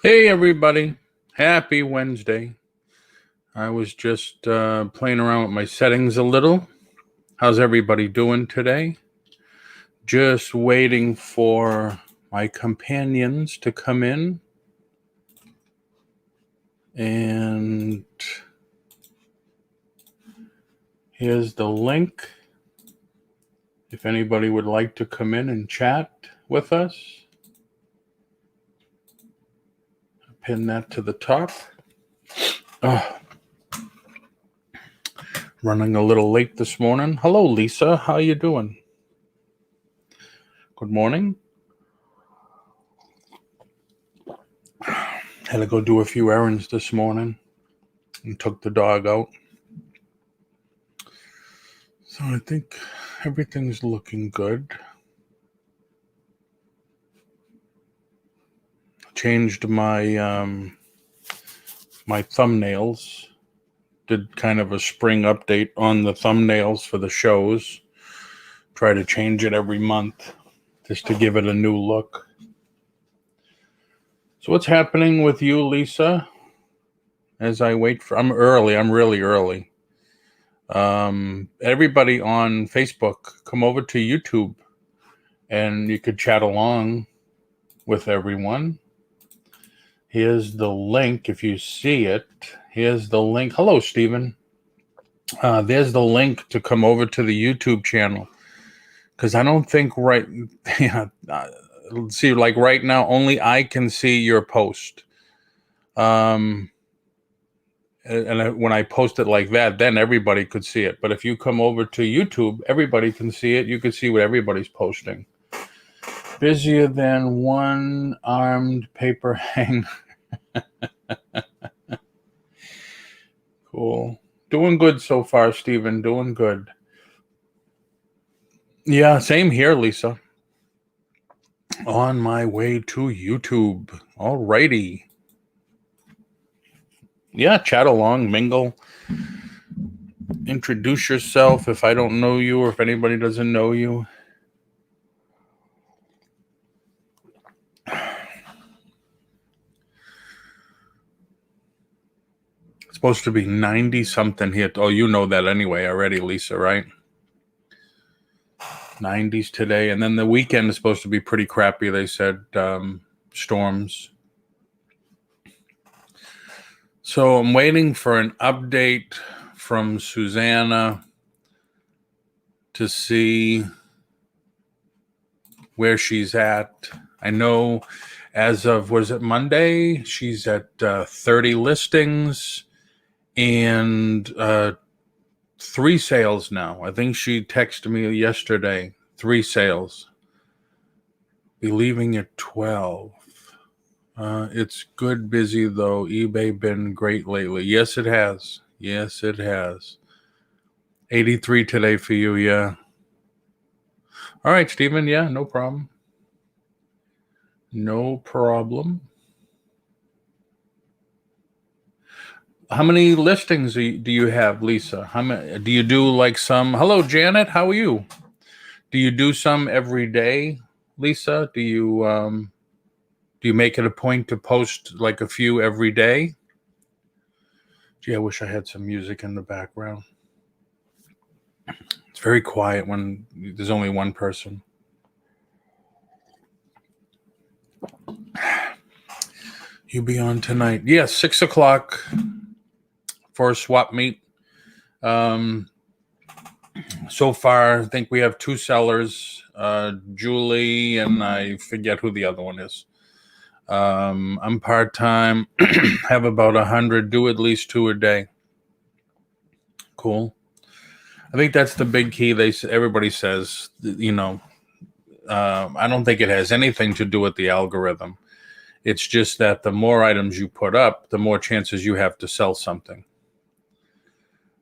Hey everybody, happy Wednesday. I was just playing around with my settings a little. How's everybody doing today? Just waiting for my companions to come in. And here's the link. If anybody would like to come in and chat with us, pin that to the top. Oh, running a little late this morning. Hello, Lisa. How you doing? Good morning. Had to go do a few errands this morning and took the dog out. So I think everything's looking good. Changed my my thumbnails. Did kind of a spring update on the thumbnails for the shows. Try to change it every month just to give it a new look. So what's happening with you, Lisa? As I wait for, I'm really early. Everybody on Facebook, come over to YouTube and you could chat along with everyone. Here's the link if you see it. Here's the link. Hello, Stephen. There's the link to come over to the YouTube channel. Because I don't think see, like right now, only I can see your post. And when I post it like that, then everybody could see it. But if you come over to YouTube, everybody can see it. You can see what everybody's posting. Busier than one-armed paper hanger. Cool. Doing good so far, Stephen. Doing good. Yeah, same here, Lisa. On my way to YouTube. Alrighty. Yeah, chat along, mingle. Introduce yourself if I don't know you or if anybody doesn't know you. It's supposed to be 90 something here. Oh, you know that anyway already, Lisa, right? 90s today. And then the weekend is supposed to be pretty crappy. They said storms. So I'm waiting for an update from Susanna to see where she's at. I know as of, was it Monday? She's at 30 listings and 3 sales now. I think she texted me yesterday. 3 sales. Be leaving at 12. It's good busy though. eBay been great lately. Yes, it has. Yes, it has. 83 today for you, yeah. All right, Stephen. Yeah, no problem. No problem. How many listings do you have, Lisa? How many do you do? Like some? Hello, Janet. How are you? Do you do some every day, Lisa? Do you make it a point to post like a few every day? Gee, I wish I had some music in the background. It's very quiet when there's only one person. You be on tonight? Yes, 6 o'clock for a swap meet. So far, I think we have 2 sellers, Julie, and I forget who the other one is. I'm part-time, have about 100, do at least 2 a day. Cool. I think that's the big key. Everybody says, I don't think it has anything to do with the algorithm. It's just that the more items you put up, the more chances you have to sell something.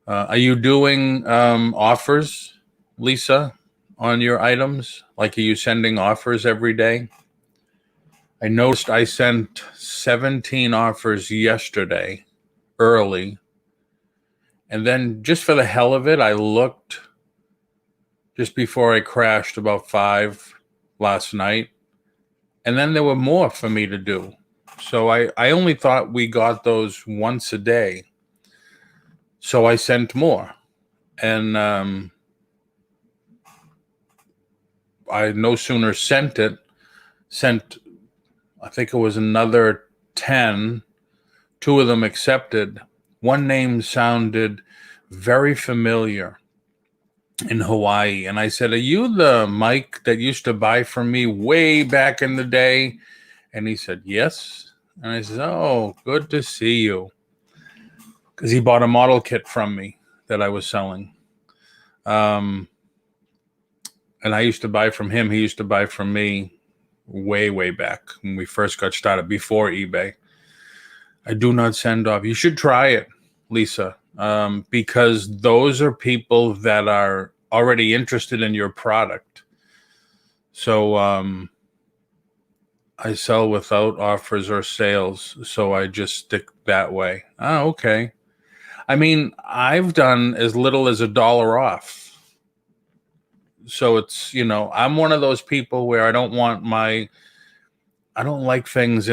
Are you doing offers, Lisa, on your items? Like, are you sending offers every day? I noticed I sent 17 offers yesterday, early. And then just for the hell of it, I looked just before I crashed about 5 last night. And then there were more for me to do. So I only thought we got those once a day. So I sent more. And I no sooner sent, I think it was another 10. 2 of them accepted. One name sounded very familiar in Hawaii. And I said, are you the Mike that used to buy from me way back in the day? And he said, yes. And I said, oh, good to see you. Because he bought a model kit from me that I was selling. And I used to buy from him. He used to buy from me way, way back when we first got started, before eBay. I do not send off. You should try it, Lisa, because those are people that are already interested in your product. So I sell without offers or sales, so I just stick that way. Oh, okay. I mean, I've done as little as $1 off. So it's, I'm one of those people where I don't like things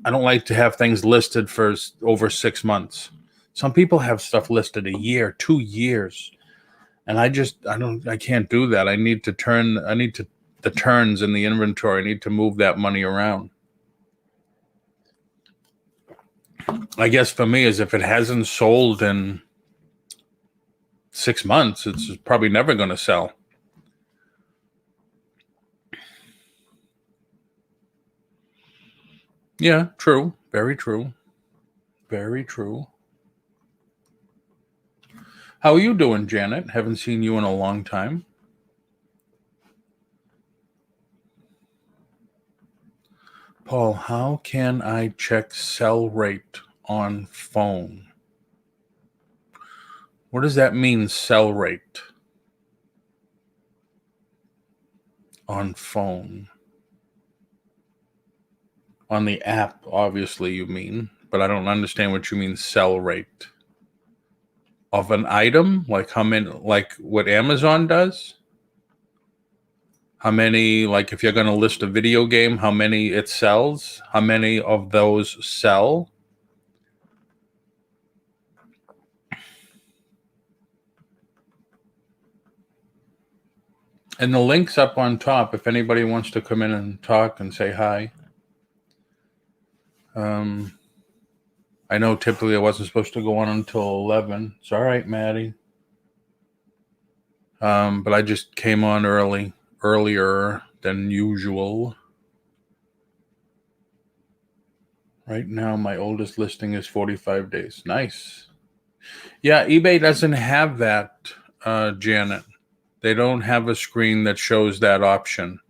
I don't like to have things listed for over 6 months. Some people have stuff listed a year, 2 years. And I can't do that. I need the turns in the inventory. I need to move that money around. I guess for me is if it hasn't sold in 6 months, it's probably never going to sell. Yeah, true. Very true. Very true. How are you doing, Janet? Haven't seen you in a long time. Paul, how can I check sell rate on phone? What does that mean, sell rate? on phone. On the app, obviously, you mean, but I don't understand what you mean sell rate. Of an item? Like how many, like what Amazon does? How many, like if you're going to list a video game, how many it sells? How many of those sell? And the link's up on top if anybody wants to come in and talk and say hi. I know typically I wasn't supposed to go on until 11. It's all right, Maddie. But I just came on earlier than usual. Right now, my oldest listing is 45 days. Nice. Yeah, eBay doesn't have that, Janet. They don't have a screen that shows that option.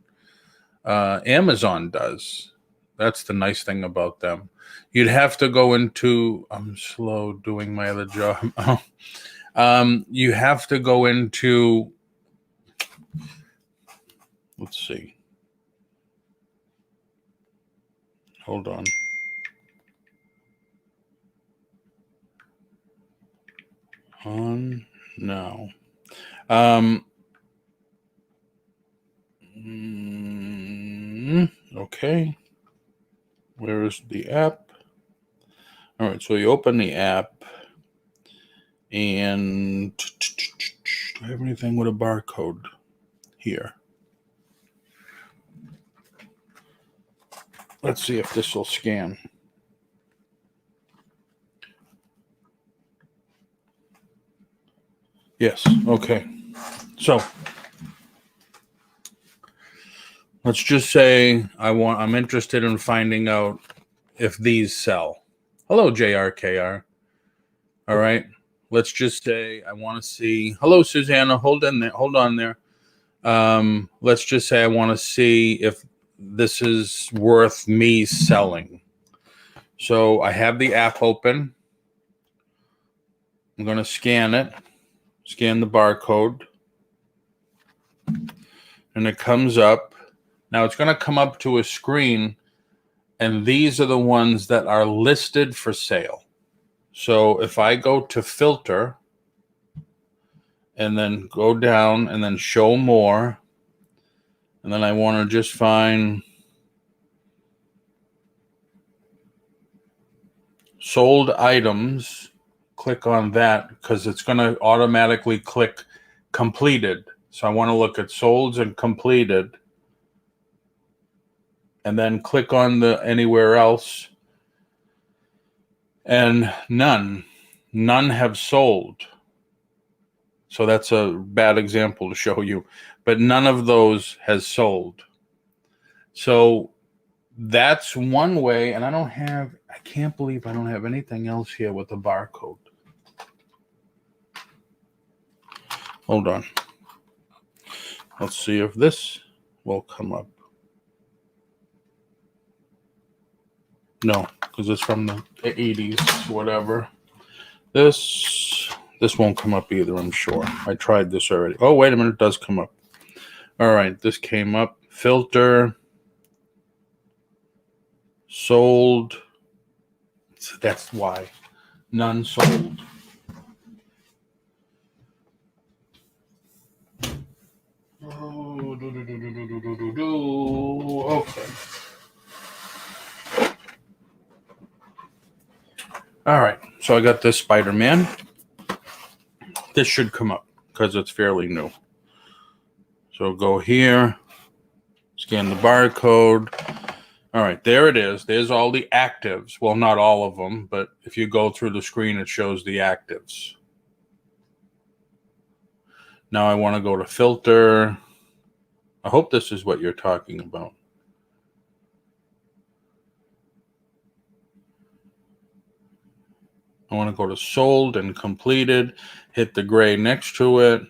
Amazon does. That's the nice thing about them. You'd have to go into, I'm slow doing my other job. You have to go into, let's see. Hold on. On now. Okay. Where is the app? All right, so you open the app, and do I have anything with a barcode here? Let's see if this will scan. Yes, okay. So let's just say I'm interested in finding out if these sell. Hello, JRKR. All right. Let's just say I want to see. Hello, Susanna. Hold on there. Let's just say I want to see if this is worth me selling. So I have the app open. I'm going to scan it. Scan the barcode. And it comes up. Now it's going to come up to a screen. And these are the ones that are listed for sale. So if I go to filter and then go down and then show more, and then I want to just find sold items, click on that because it's going to automatically click completed. So I want to look at solds and completed, and then click on the anywhere else, and none have sold. So that's a bad example to show you, but none of those has sold. So that's one way, and I can't believe I don't have anything else here with the barcode. Hold on. Let's see if this will come up. No, because it's from the 80s, whatever. This won't come up either, I'm sure. I tried this already. Oh, wait a minute, it does come up. All right, this came up. Filter. Sold. That's why. None sold. Okay. All right. So I got this Spider-Man. This should come up because it's fairly new. So go here. Scan the barcode. All right. There it is. There's all the actives. Well, not all of them, but if you go through the screen, it shows the actives. Now I want to go to filter. I hope this is what you're talking about. I want to go to sold and completed, hit the gray next to it.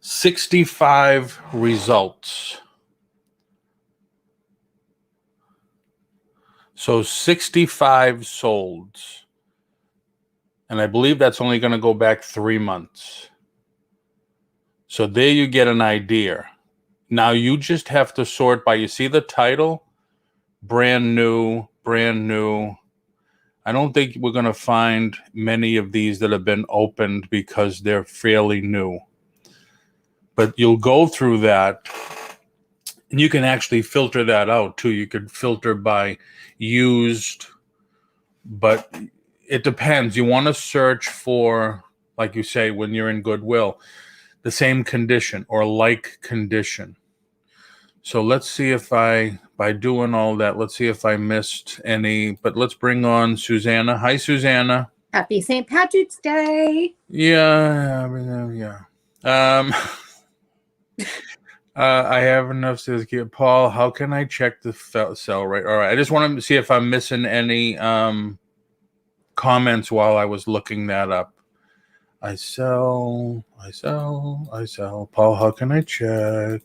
65 results. So 65 solds. And I believe that's only going to go back 3 months. So there you get an idea. Now you just have to sort by, you see the title? Brand new, brand new. I don't think we're going to find many of these that have been opened because they're fairly new. But you'll go through that, and you can actually filter that out too. You could filter by used, but it depends. You want to search for, like you say, when you're in Goodwill, the same condition or like condition. So let's see if by doing all that, let's see if I missed any, but let's bring on Susanna. Hi, Susanna. Happy St. Patrick's Day. Yeah. I have enough to get Paul. How can I check the sell rate? All right. I just wanted to see if I'm missing any comments while I was looking that up. I sell. Paul, how can I check?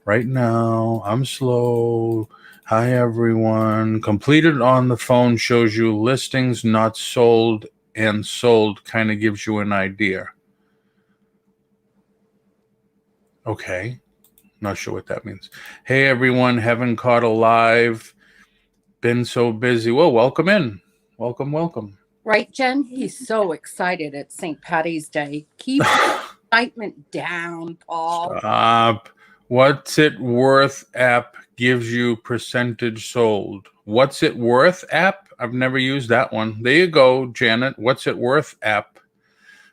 Right now, I'm slow. Hi, everyone. Completed on the phone shows you listings not sold and sold, kind of gives you an idea. Okay. Not sure what that means. Hey, everyone. Haven't caught a live. Been so busy. Well, welcome in. Welcome. Right, Jen? He's so excited at St. Patty's Day. Keep excitement down, Paul. Stop. What's It Worth app gives you percentage sold. What's It Worth app? I've never used that one. There you go, Janet. What's It Worth app.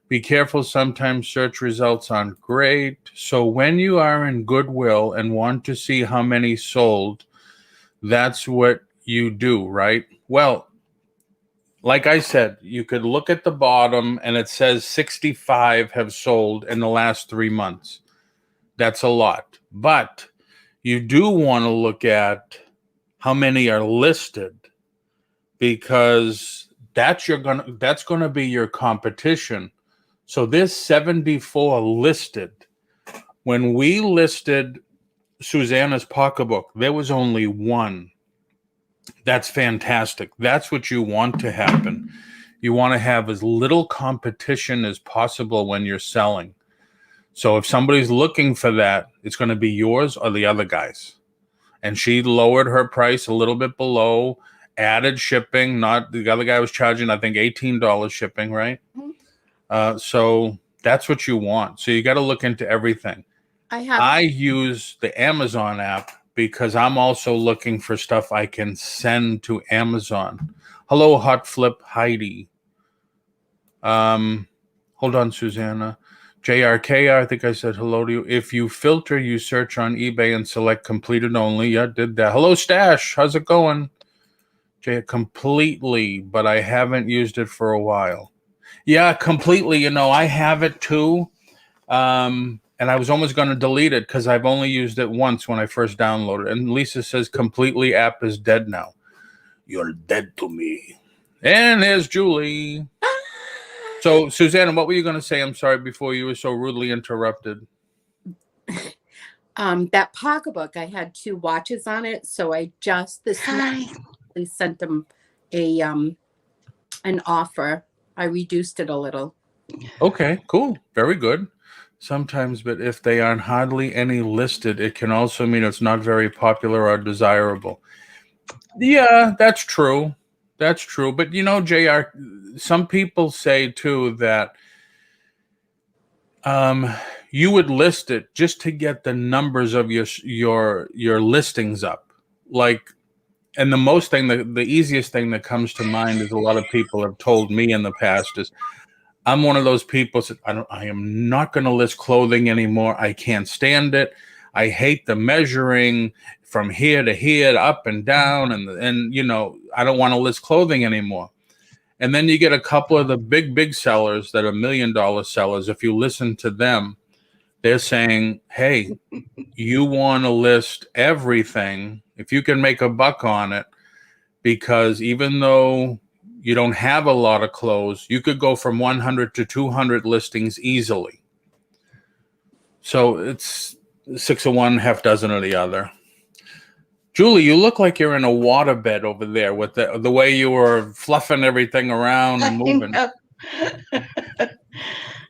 Be careful. Sometimes search results aren't great. So when you are in Goodwill and want to see how many sold, that's what you do, right? Well, like I said, you could look at the bottom and it says 65 have sold in the last 3 months. That's a lot. But you do want to look at how many are listed, because that's going to be your competition. So there's 74 listed. When we listed Susanna's pocketbook, there was only one. That's fantastic. That's what you want to happen. You want to have as little competition as possible when you're selling. So if somebody's looking for that, it's going to be yours or the other guy's. And she lowered her price a little bit below, added shipping. Not the other guy was charging, I think, $18 shipping, right? Mm-hmm. So that's what you want. So you got to look into everything. I use the Amazon app because I'm also looking for stuff I can send to Amazon. Hello, Hot Flip Heidi. Hold on, Susanna. JRKR, I think I said hello to you. If you filter, you search on eBay and select completed only. Yeah, did that. Hello, Stash. How's it going? Completely, but I haven't used it for a while. Yeah, completely. You know, I have it too. And I was almost going to delete it because I've only used it once when I first downloaded it. And Lisa says completely app is dead now. You're dead to me. And there's Julie. So, Susanna, what were you going to say? I'm sorry, before you were so rudely interrupted. That pocketbook, I had 2 watches on it, so I just this morning sent them an offer. I reduced it a little. Okay, cool. Very good. Sometimes, but if they aren't hardly any listed, it can also mean it's not very popular or desirable. Yeah, that's true. That's true. But, you know, JR, some people say, too, that you would list it just to get the numbers of your listings up. Like, and the easiest thing that comes to mind is a lot of people have told me in the past is, I'm one of those people that I am not going to list clothing anymore. I can't stand it. I hate the measuring from here to here, up and down, and you know, I don't want to list clothing anymore. And then you get a couple of the big sellers that are $1 million sellers. If you listen to them, they're saying, hey, you want to list everything if you can make a buck on it, because even though you don't have a lot of clothes, you could go from 100 to 200 listings easily. So it's 6 of one, half dozen of the other. Julie, you look like you're in a waterbed over there with the way you were fluffing everything around and moving.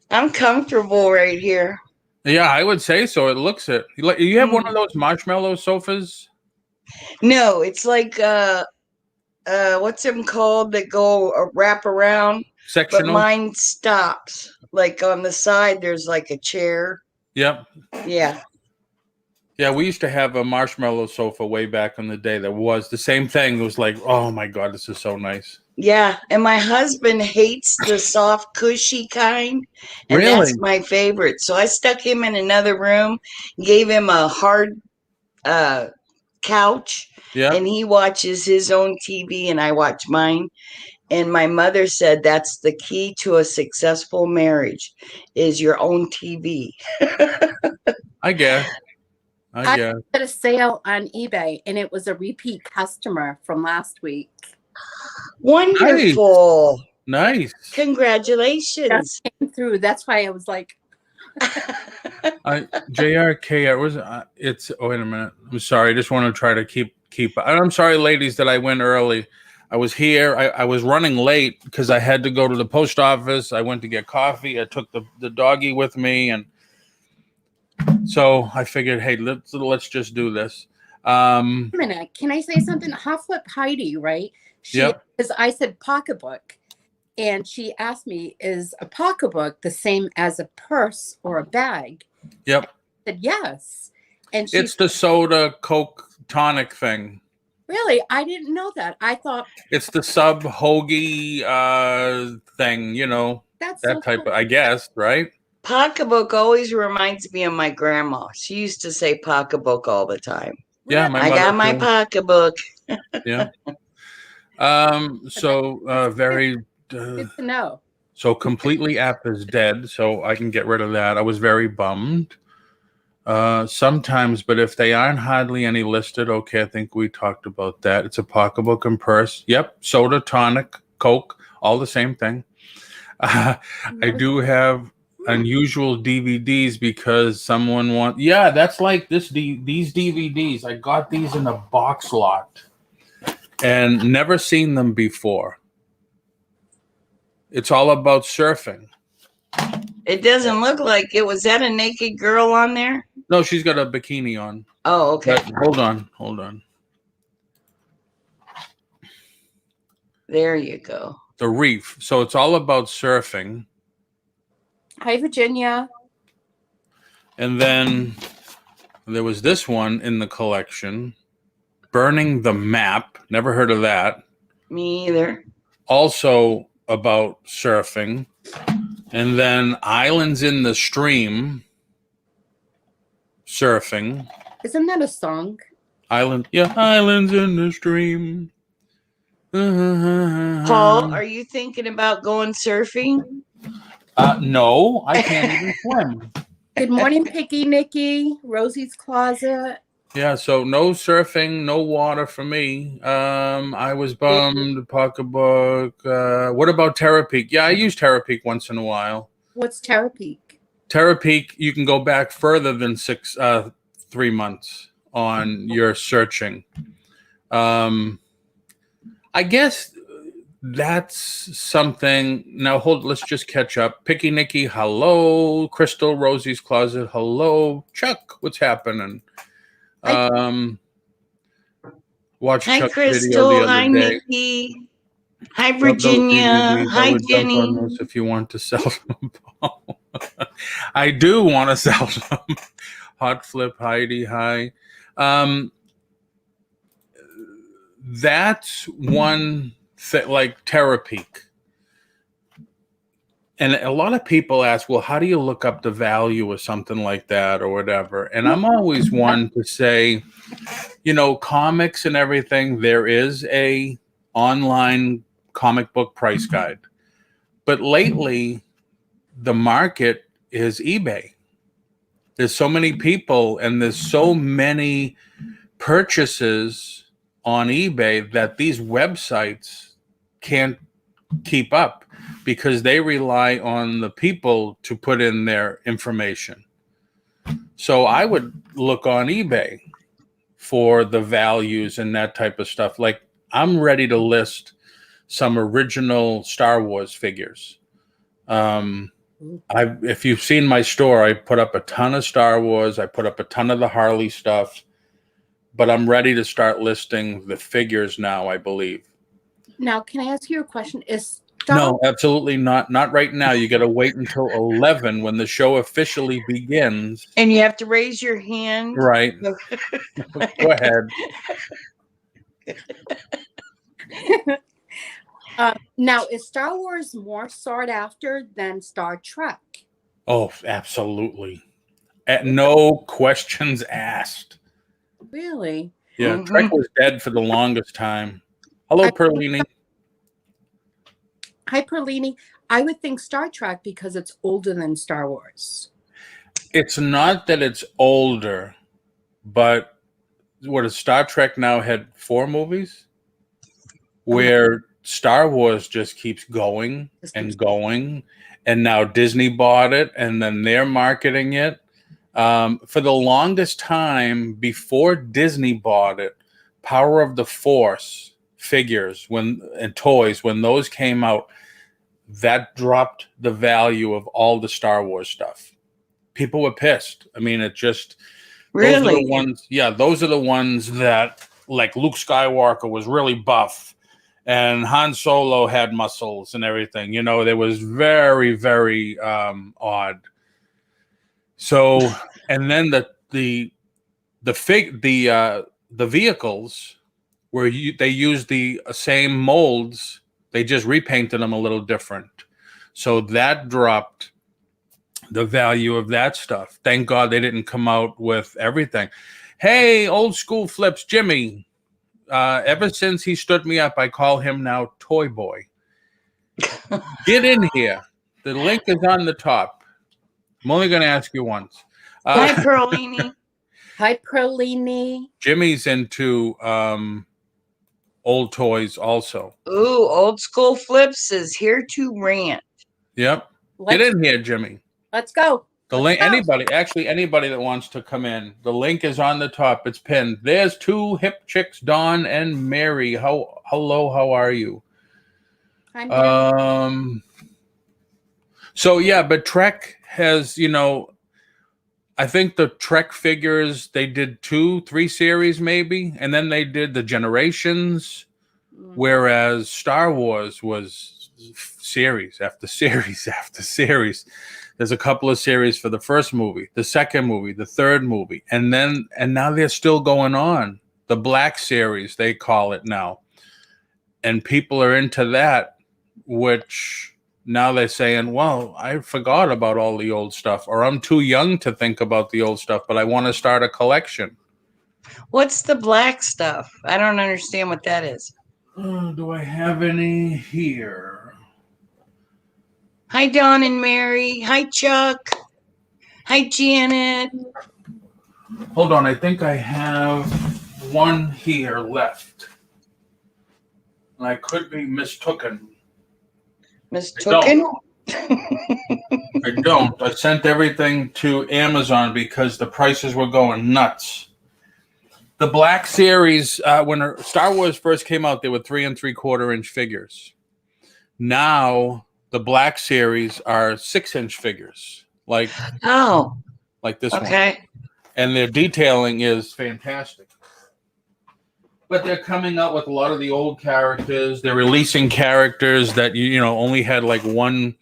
I'm comfortable right here. Yeah, I would say so. It looks it. You have one of those marshmallow sofas? No, it's like what's them called that go wrap around? But Sectional? mine stops. Like on the side, there's like a chair. Yep. Yeah. Yeah, we used to have a marshmallow sofa way back in the day that was the same thing. It was like, oh my God, this is so nice. Yeah. And my husband hates the soft, cushy kind. And Really? that's my favorite. So I stuck him in another room, gave him a hard couch, Yeah. and he watches his own TV and I watch mine. And my mother said that's the key to a successful marriage is your own TV. I guess. I did a sale on eBay and it was a repeat customer from last week. Wonderful. Nice. Congratulations. Just came through. That's why I was like, JRK, it's, oh, wait a minute. I'm sorry. I just want to try to keep, I'm sorry, ladies, that I went early. I was here. I was running late because I had to go to the post office. I went to get coffee. I took the doggy with me. And so I figured, hey, let's just do this. wait a minute, can I say something? Hot Flip Heidi, right? Because I said pocketbook. And she asked me, is a pocketbook the same as a purse or a bag? Yep. I said, yes. And it's the soda Coke tonic thing. Really? I didn't know that. I thought it's the sub hoagie thing, you know, that's that so type cool. of, I guess, right? Pocketbook always reminds me of my grandma. She used to say pocketbook all the time. Yeah, I got my pocketbook. Yeah. So very good to know. So Completely app is dead, so I can get rid of that. I was very bummed. Sometimes, but if they aren't hardly any listed, okay, I think we talked about that. It's a pocketbook and purse. Yep, soda, tonic, Coke, all the same thing. I do have unusual DVDs because someone wants. Yeah, that's like these DVDs. I got these in a box lot and never seen them before. It's all about surfing. It doesn't look like it. Was that a naked girl on there? No, she's got a bikini on. Oh, okay. Hold on. There you go. The Reef. So it's all about surfing. Hi, Virginia. And then there was this one in the collection, Burning the Map. Never heard of that. Me either. Also about surfing. And then Islands in the Stream, surfing. Isn't that a song? Islands in the Stream. Paul, are you thinking about going surfing? No, I can't even swim. Good morning, Picky Nikki, Rosie's Closet. Yeah, so no surfing, no water for me. I was bummed. Pocketbook. What about Terapeak? Yeah, I use Terapeak once in a while. What's Terapeak? Terapeak, you can go back further than 3 months on your searching. I guess that's something. Now, let's just catch up. Picky Nikki, hello. Crystal, Rosie's Closet, hello. Chuck, what's happening? Watch Hi, Chuck's Crystal. video the other Hi, day. Nikki. Hi, Virginia. Hi, Jenny. If you want to sell them, I do want to sell them. Hot Flip, Heidi, hi. That's one thing, like Terapeak. And a lot of people ask, well, how do you look up the value of something like that or whatever? And I'm always one to say, you know, comics and everything, there is a online comic book price guide. But lately, the market is eBay. There's so many people and there's so many purchases on eBay that these websites can't keep up because they rely on the people to put in their information. So I would look on eBay for the values and that type of stuff. Like I'm ready to list some original Star Wars figures. If you've seen my store, I put up a ton of Star Wars. I put up a ton of the Harley stuff, but I'm ready to start listing the figures now, I believe. Now, can I ask you a question? No, absolutely not. Not right now. You got to wait until 11 when the show officially begins. And you have to raise your hand. Right. Go ahead. Now, is Star Wars more sought after than Star Trek? Oh, absolutely. No questions asked. Really? Yeah, Trek was dead for the longest time. Hello, Perlini. Hi, Perlini. I would think Star Trek because it's older than Star Wars. It's not that it's older, but what is Star Trek now had 4 movies where Star Wars just keeps going and going. And now Disney bought it and then they're marketing it. For the longest time before Disney bought it, Power of the Force figures and toys, when those came out, that dropped the value of all the Star Wars stuff. People were pissed. I mean, it just really, those are the ones. Yeah, those are the ones that, like, Luke Skywalker was really buff, and Han Solo had muscles and everything. You know, it was very, very odd. So, and then the vehicles where they used the same molds. They just repainted them a little different. So that dropped the value of that stuff. Thank God they didn't come out with everything. Hey, old school flips, Jimmy. Ever since he stood me up, I call him now Toy Boy. Get in here. The link is on the top. I'm only going to ask you once. Hi, Perlini. Hi, Perlini. Jimmy's into old toys also. Ooh, old school flips is here to rant. Yep. Get in here, Jimmy. Let's go. The link, anybody that wants to come in, the link is on the top. It's pinned. There's 2 hip chicks, Dawn and Mary. Hello, how are you? I'm Mary. So yeah, but Trek has, I think the Trek figures, they did 2-3 series maybe, and then they did the Generations, whereas Star Wars was series after series after series. There's a couple of series for the first movie, the second movie, the third movie, and now they're still going on. The Black Series, they call it now. And people are into that, which now they're saying, well, I forgot about all the old stuff, or I'm too young to think about the old stuff, but I want to start a collection. What's the black stuff? I don't understand what that is. Do I have any here? Hi, Dawn and Mary. Hi, Chuck. Hi, Janet. Hold on. I think I have one here left. And I could be mistooken. Mistooken? I don't. I sent everything to Amazon because the prices were going nuts. The Black Series, when Star Wars first came out, they were 3 3/4 inch figures. Now the Black Series are 6-inch figures, like this one. Okay. And their detailing is fantastic. But they're coming out with a lot of the old characters. They're releasing characters that only had like one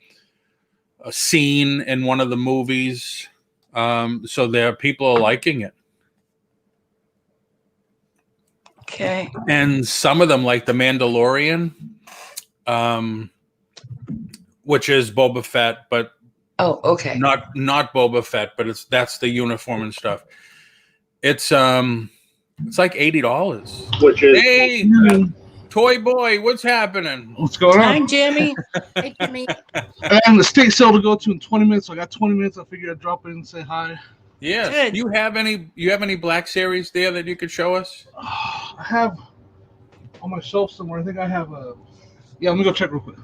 scene in one of the movies. So people are liking it. Okay. And some of them, like the Mandalorian, which is Boba Fett, but okay, not Boba Fett, but that's the uniform and stuff. It's like $80. Which is hey, Toy Boy, what's happening? What's going on? Hi, Jimmy. Hey, Jimmy. I have the state sale to go to in 20 minutes. So I got 20 minutes. I figured I'd drop in and say hi. Yes. Good. You have any Black Series there that you could show us? I have on my shelf somewhere. I think I have a. Yeah, let me go check real quick.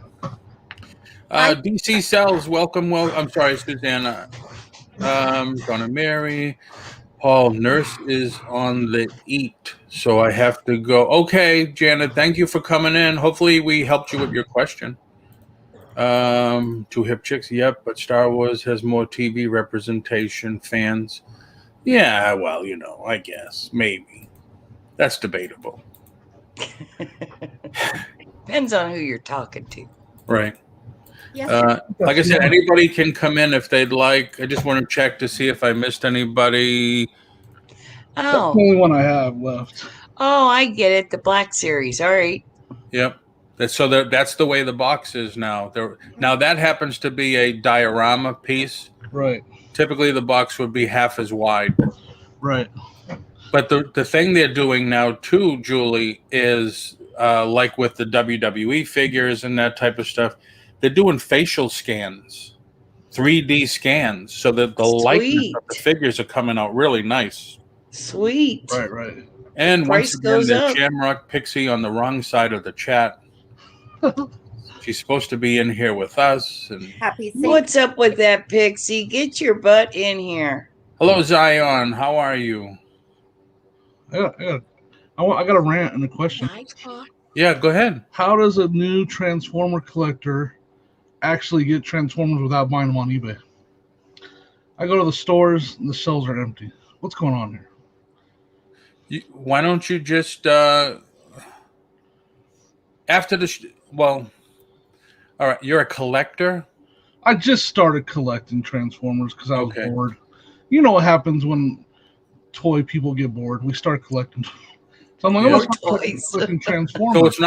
DC Cells, welcome. I'm sorry, Susanna. Gonna Mary. Paul, nurse is on the eat, so I have to go. Okay, Janet, thank you for coming in. Hopefully we helped you with your question. Two hip chicks. Yep, but Star Wars has more TV representation, fans. Yeah, well, I guess maybe that's debatable. Depends on who you're talking to. Right. Yes. Like I said, anybody can come in if they'd like. I just want to check to see if I missed anybody. That's the Oh, only one I have left. I get it. The Black Series. All right. Yep. That's the way the box is now. Now that happens to be a diorama piece. Right. Typically, the box would be half as wide. Right. But the thing they're doing now too, Julie, is like with the WWE figures and that type of stuff, they're doing facial scans, 3D scans, so that the likeness of the figures are coming out really nice. Sweet. Right. And Price once again, goes there's up. Shamrock Pixie on the wrong side of the chat. She's supposed to be in here with us. And Happy St. What's up with that, Pixie? Get your butt in here. hello, Zion. How are you? I got a rant and a question. Yeah, go ahead. How does a new Transformer collector actually get Transformers without buying them on eBay? I go to the stores and the shelves are empty. What's going on here? Why don't you just after the well? All right, you're a collector. I just started collecting Transformers because I was bored. You know what happens when toy people get bored? We start collecting. So I'm like, More I'm toys. collecting Transformers. So it's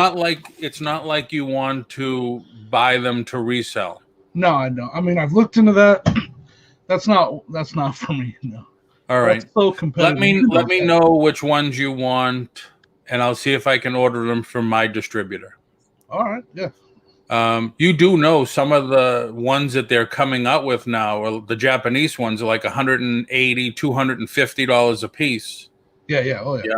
not like you want to buy them to resell. No, I don't. I mean, I've looked into that. That's not for me. No. All right. That's so competitive. Let me know which ones you want, and I'll see if I can order them from my distributor. All right. Yeah. You do know some of the ones that they're coming out with now, or the Japanese ones, are like $180, $250 a piece. Yeah. Oh yeah.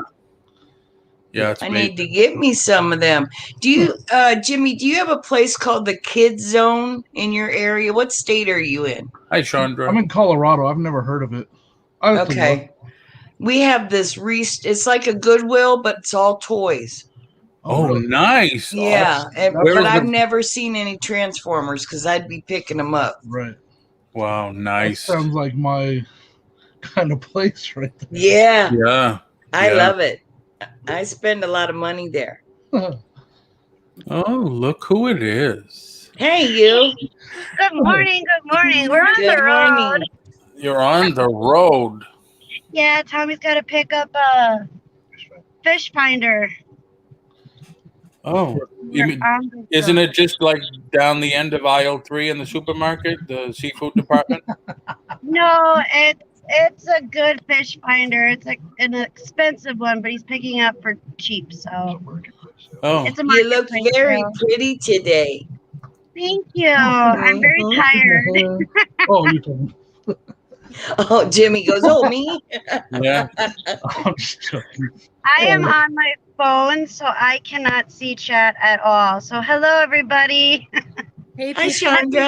Yeah. I need to get me some of them. Do you, Jimmy? Do you have a place called the Kids Zone in your area? What state are you in? Hi, Chandra. I'm in Colorado. I've never heard of it. Okay. We have this it's like a Goodwill, but it's all toys. Oh, really? Nice. Yeah, Awesome. but I've never seen any Transformers because I'd be picking them up. Right. Wow, nice. That sounds like my kind of place right there. Yeah. Yeah. I love it. I spend a lot of money there. Oh, look who it is. Hey, you. Good morning. Good morning. We're on the road. You're on the road. Yeah, Tommy's got to pick up a fish finder. Oh, isn't it just like down the end of aisle 3 in the supermarket, the seafood department? No, it's a good fish finder. It's an expensive one, but he's picking up for cheap. So it's a you look very pretty today. Thank you. I'm very tired. Oh, Jimmy goes, oh, me? Yeah. I'm just joking. I am on my phone, so I cannot see chat at all. So hello, everybody. Hey, hi, Chandra.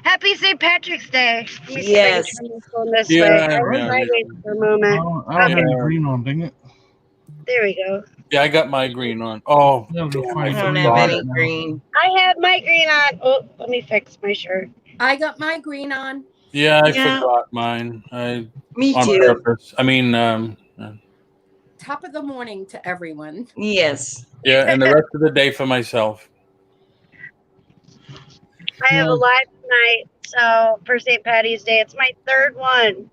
Happy St. Patrick's Day. Yes. This way. I was sideways for a moment. I don't have my green on, dang it. There we go. Yeah, I got my green on. Oh, I don't have any green. I have my green on. Oh, let me fix my shirt. I got my green on. Yeah, I forgot mine. Me on too. Purpose. I mean, Top of the morning to everyone. Yes. yeah, and the rest of the day for myself. I have a live tonight, so for St. Patty's Day. It's my third one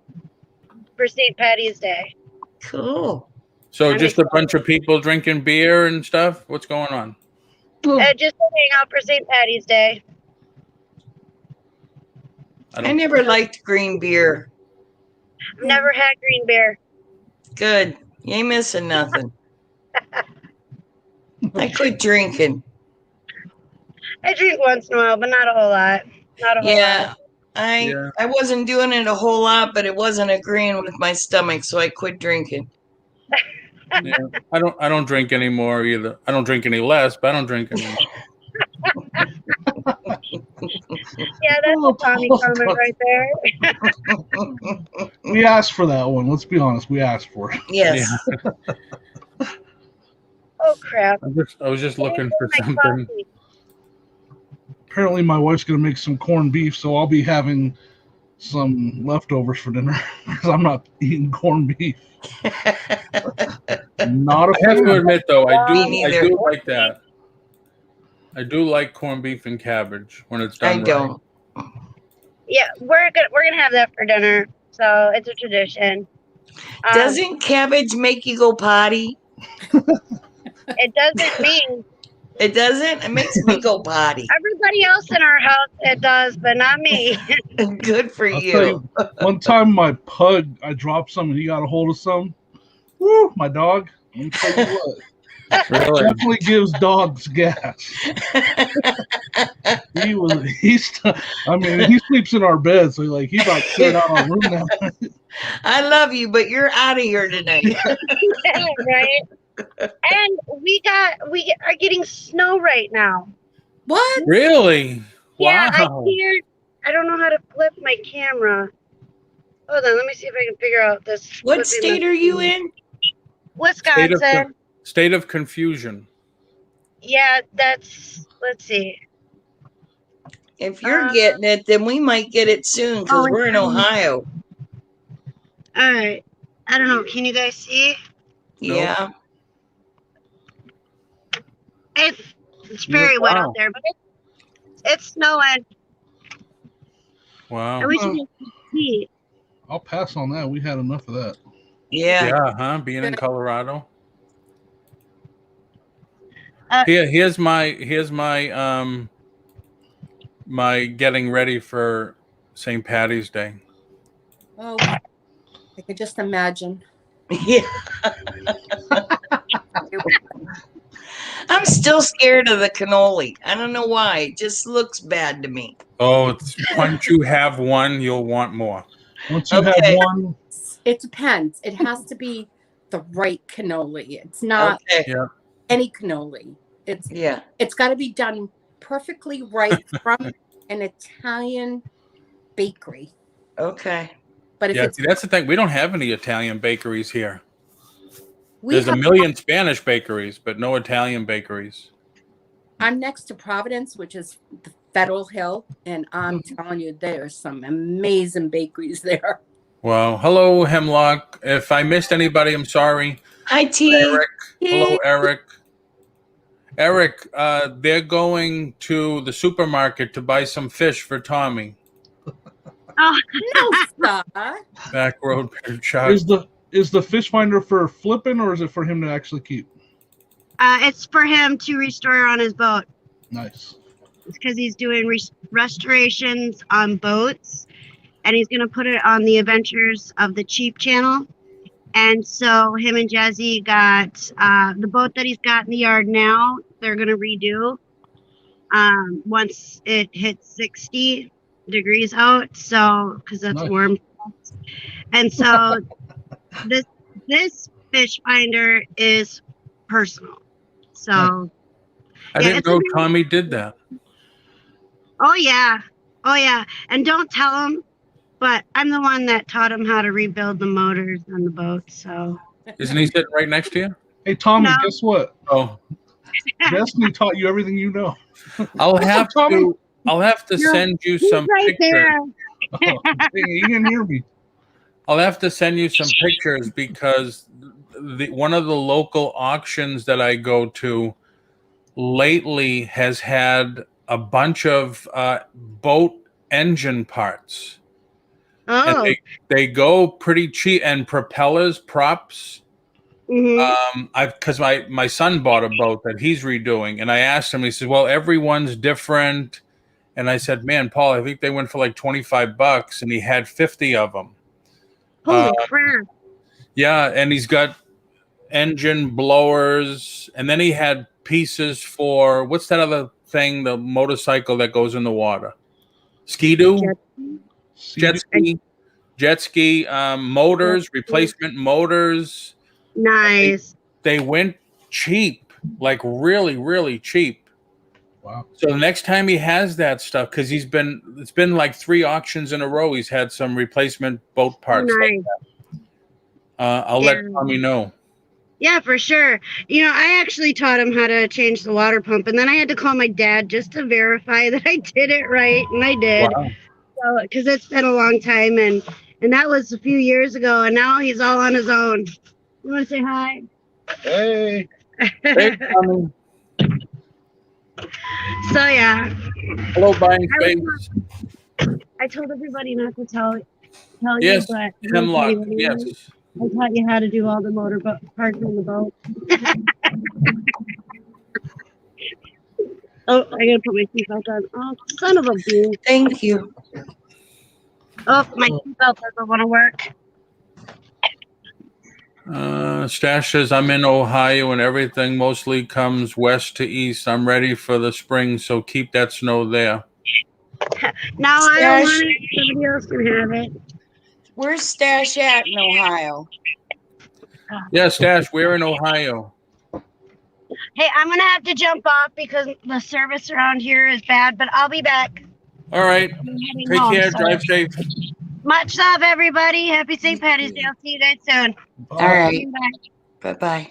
for St. Patty's Day. Cool. So just a bunch of people drinking beer and stuff? What's going on? Just hang out for St. Patty's Day. I never liked green beer. I've never had green beer. Good. You ain't missing nothing. I quit drinking. I drink once in a while, but not a whole lot. Not a whole lot. I wasn't doing it a whole lot, but it wasn't agreeing with my stomach, so I quit drinking. Yeah, I don't drink anymore either. I don't drink any less, but I don't drink anymore. Yeah, that's a Tommy comment right there. We asked for that one. Let's be honest. We asked for it. Yes. Yeah. Oh crap! I was just looking for something. Coffee. apparently my wife's gonna make some corned beef, so I'll be having some leftovers for dinner because I'm not eating corned beef. Not a I have to fan. admit, though, I neither. do like that. I do like corned beef and cabbage when it's I done right. don't. Yeah, we're gonna have that for dinner. So it's a tradition. Doesn't cabbage make you go potty? It doesn't mean It doesn't? It makes me go potty. everybody else in our house it does, but not me. Good for I'll tell you. you, one time my pug, I dropped some and he got a hold of some. Woo, my dog. Let me tell you what. Really? Definitely gives dogs gas. He sleeps in our bed, so like he's like cleared out our room now. I love you, but you're out of here tonight. Right? And we are getting snow right now. What? Really? Yeah, Wow. I don't know how to flip my camera. Hold on, let me see if I can figure out this. What state are you in? Wisconsin. State of confusion. Yeah, let's see. If you're getting it, then we might get it soon because we're in Ohio. All right. I don't know. Can you guys see? Yeah. It's very wet out there, but it's snowing. Wow. I wish you could see. I'll pass on that. We had enough of that. Yeah. Yeah, huh? Being in Colorado. Uh, Here's my my getting ready for St. Patty's Day. Oh, I could just imagine. Yeah. I'm still scared of the cannoli. I don't know why. It just looks bad to me. Oh, once you have one, you'll want more. Once you have Okay. one, It depends. It has to be the right cannoli. It's not Okay. Yeah. any cannoli. Yeah. It's got to be done perfectly right from an Italian bakery. Okay. But if Yeah, it's see, that's the thing. We don't have any Italian bakeries here. we There's have, a million Spanish bakeries, but no Italian bakeries. I'm next to Providence, which is the Federal Hill, and I'm telling you, there's some amazing bakeries there. Well, hello, Hemlock. If I missed anybody, I'm sorry. Hi, T. Eric. Hello, Eric. Eric, they're going to the supermarket to buy some fish for Tommy. Oh, No, stop. Back road shot. is the fish finder for flipping or is it for him to actually keep? it's for him to restore on his boat. Nice. It's because he's doing restorations on boats, and he's gonna put it on the Adventures of the Cheap channel. And so him and Jazzy got the boat that he's got in the yard now. They're gonna redo once it hits 60 degrees out. So because that's Nice. warm, and so this fish finder is personal. So I yeah, didn't it's know amazing. Tommy did that. oh yeah, and don't tell him. But I'm the one that taught him how to rebuild the motors on the boat. So Isn't he sitting right next to you? Hey Tommy, No. guess what? Oh, Destiny taught you everything you know. I'll have Tommy? to send you some right pictures. there. Oh, dang, you didn't hear me. I'll have to send you some pictures because one of the local auctions that I go to lately has had a bunch of boat engine parts. Oh, And they go pretty cheap, and propellers, props. mhm. Because my son bought a boat that he's redoing, and I asked him. He said, "Well, everyone's different." And I said, "Man, Paul, I think they went for like $25, and he had 50 of them." Holy crap! Yeah, and he's got engine blowers, and then he had pieces for what's that other thing? The motorcycle that goes in the water, Ski-Doo, jet ski, motors, replacement motors. Nice. They went cheap, like really, really cheap. Wow. So the next time he has that stuff, because it's been like 3 auctions in a row. He's had some replacement boat parts. Nice. Like that. I'll let Tommy know. Yeah, for sure. I actually taught him how to change the water pump, and then I had to call my dad just to verify that I did it right, and I did. Wow. So, because it's been a long time, and that was a few years ago, and now he's all on his own. You want to say hi? Hey. Hey, Tommy. So yeah, Hello, buying I, space. I told everybody not to tell Yes, you, but Hemlock. anyway, Yes. I taught you how to do all the motor parts on the boat. Oh, I gotta put my seatbelt on. Oh, son of a bee. Thank you. Oh, my seatbelt doesn't want to work. Stash says, I'm in Ohio and everything mostly comes west to east. I'm ready for the spring, so keep that snow there. Now I don't Stash. want it. Somebody else can have it. Where's Stash at in Ohio? Yeah, Stash, we're in Ohio. Hey, I'm gonna have to jump off because the service around here is bad, but I'll be back. All right. Take care. Drive safe. Much love, everybody. Happy St. Patty's Day. I'll see you guys soon. All right. Bye. Bye-bye.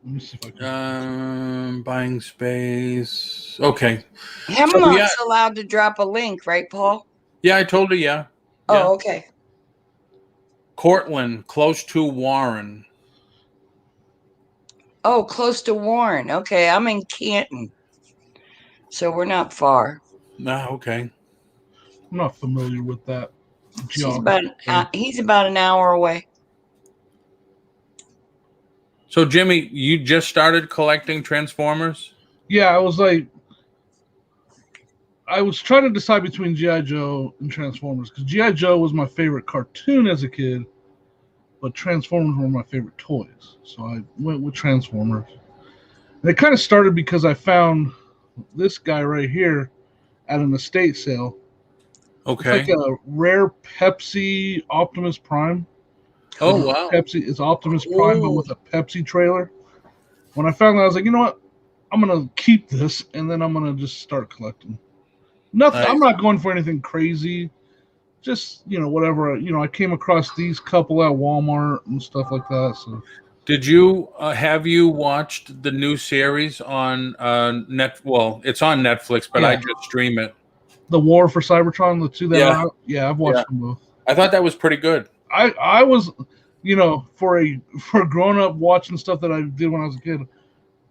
Let me see if I can. Buying space. Okay. Hemlock's allowed to drop a link, right, Paul? Yeah, I told her, yeah. Oh, okay. Cortland, close to Warren. Oh, close to Warren. Okay, I'm in Canton. So we're not far. Okay. I'm not familiar with that. He's about an hour away. So, Jimmy, you just started collecting Transformers? Yeah, I was trying to decide between G.I. Joe and Transformers because G.I. Joe was my favorite cartoon as a kid, but Transformers were my favorite toys. So I went with Transformers. And it kind of started because I found this guy right here at an estate sale. Okay. It's like a rare Pepsi Optimus Prime. Oh, wow. Pepsi is Optimus Prime, but with a Pepsi trailer. When I found that, I was like, you know what? I'm gonna keep this, and then I'm gonna just start collecting. Nothing. Nice. I'm not going for anything crazy. Just whatever. I came across these couple at Walmart and stuff like that. So, did you have you watched the new series on net? Well, it's on Netflix, but I just stream it. The War for Cybertron, the two that are out. Yeah, I've watched them both. I thought that was pretty good. I was, for a grown up watching stuff that I did when I was a kid,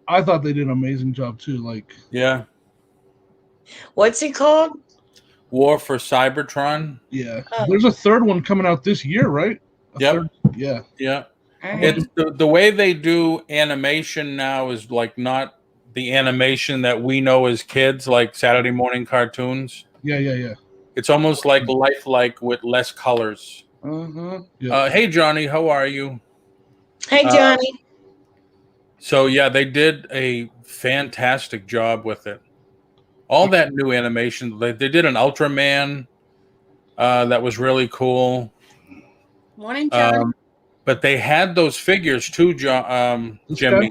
I thought they did an amazing job too. Like, yeah. What's it called? War for Cybertron. Yeah. There's a third one coming out this year, right? Yeah. Yeah. It's the way they do animation now is like not the animation that we know as kids, like Saturday morning cartoons. Yeah. It's almost like lifelike with less colors. Mm-hmm. Hey, Johnny, how are you? Hey, Johnny. So, yeah, they did a fantastic job with it. All that new animation. They did an Ultraman that was really cool. Morning, John. But they had those figures too, Jimmy. Guy?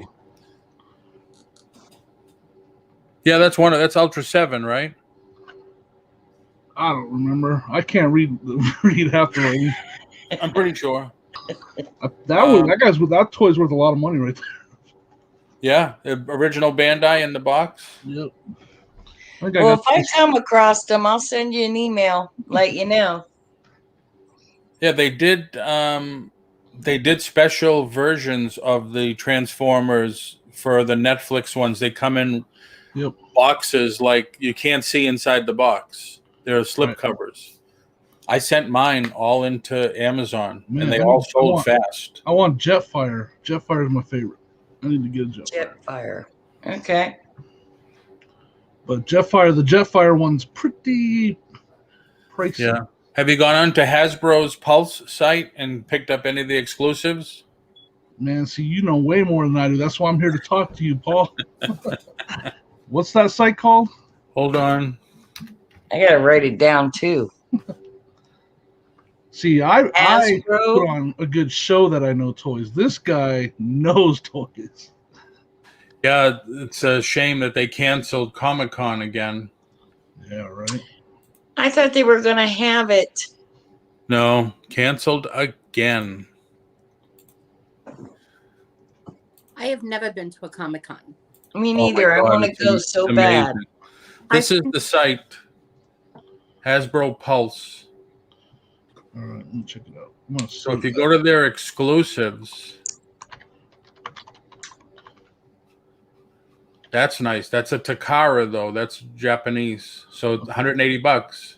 Yeah, that's Ultra 7, right? I don't remember. I can't read half the range. I'm pretty sure. That toy's worth a lot of money right there. Yeah, the original Bandai in the box. Yep. Well, if I come across them, I'll send you an email, let you know. Yeah, they did special versions of the Transformers for the Netflix ones. They come in boxes like you can't see inside the box. They're slip covers. I sent mine all into Amazon, and they all sold fast. I want Jetfire. Jetfire is my favorite. I need to get a Jetfire. Okay. But the Jetfire one's pretty pricey. Yeah. Have you gone on to Hasbro's Pulse site and picked up any of the exclusives? Man, see, you know way more than I do. That's why I'm here to talk to you, Paul. What's that site called? Hold on. I gotta write it down too. See, I put on a good show that I know toys. This guy knows toys. Yeah, it's a shame that they canceled Comic-Con again. Yeah, right. I thought they were gonna have it. No, canceled again. I have never been to a Comic-Con. Me Oh my neither. I God, want to it's go so amazing. bad. This is the site, Hasbro Pulse. All right, let me check it out. I'm gonna So if see you go to their exclusives, that's nice. That's a Takara though. That's Japanese. So $180.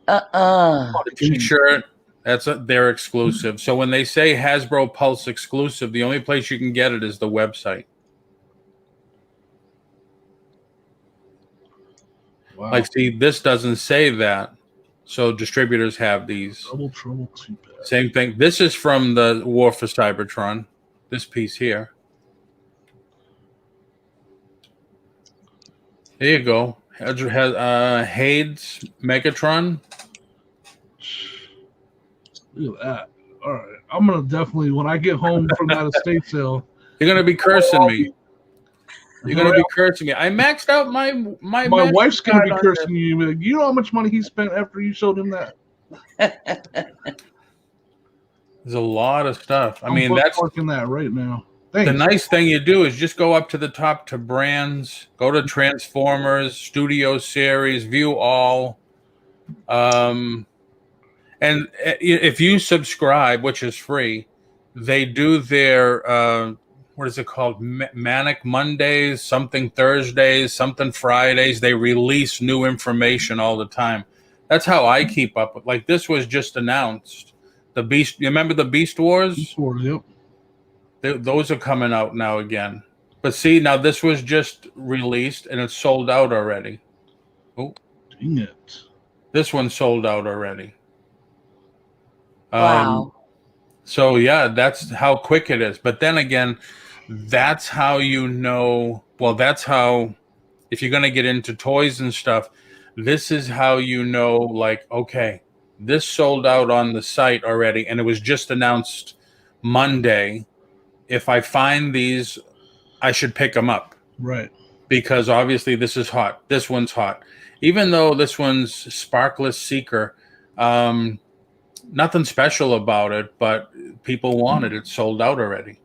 The T-shirt, that's their exclusive. So when they say Hasbro Pulse exclusive, the only place you can get it is the website. Wow. Like, see, this doesn't say that. So distributors have these. Double Trouble keypad. Same thing. This is from the War for Cybertron. This piece here. There you go. Has Hades Megatron. Look at that. All right. I'm gonna definitely, when I get home from that estate sale, You're gonna be cursing me. You're gonna be cursing me. I maxed out my my Magic wife's gonna card be on cursing you. Like, you know how much money he spent after you showed him that? There's a lot of stuff. I I'm mean, that's bookmarking that right now. Thanks. the nice thing you do is just go up to the top to brands, go to Transformers, Studio Series, view all. And if you subscribe, which is free, they do their what is it called? Manic Mondays, something Thursdays, something Fridays. They release new information all the time. That's how I keep up with. Like, this was just announced. The Beast. You remember the Beast Wars? Beast Wars, yep. Those are coming out now again. But see, now this was just released and it's sold out already. Oh, dang it! This one sold out already. Wow. So yeah, that's how quick it is. But then again, that's how you know. Well, that's how, if you're going to get into toys and stuff, this is how you know, like, okay, this sold out on the site already, and it was just announced Monday. If I find these, I should pick them up. Right. Because obviously this is hot. This one's hot. Even though this one's Sparkless Seeker, nothing special about it, but people want it. It's sold out already.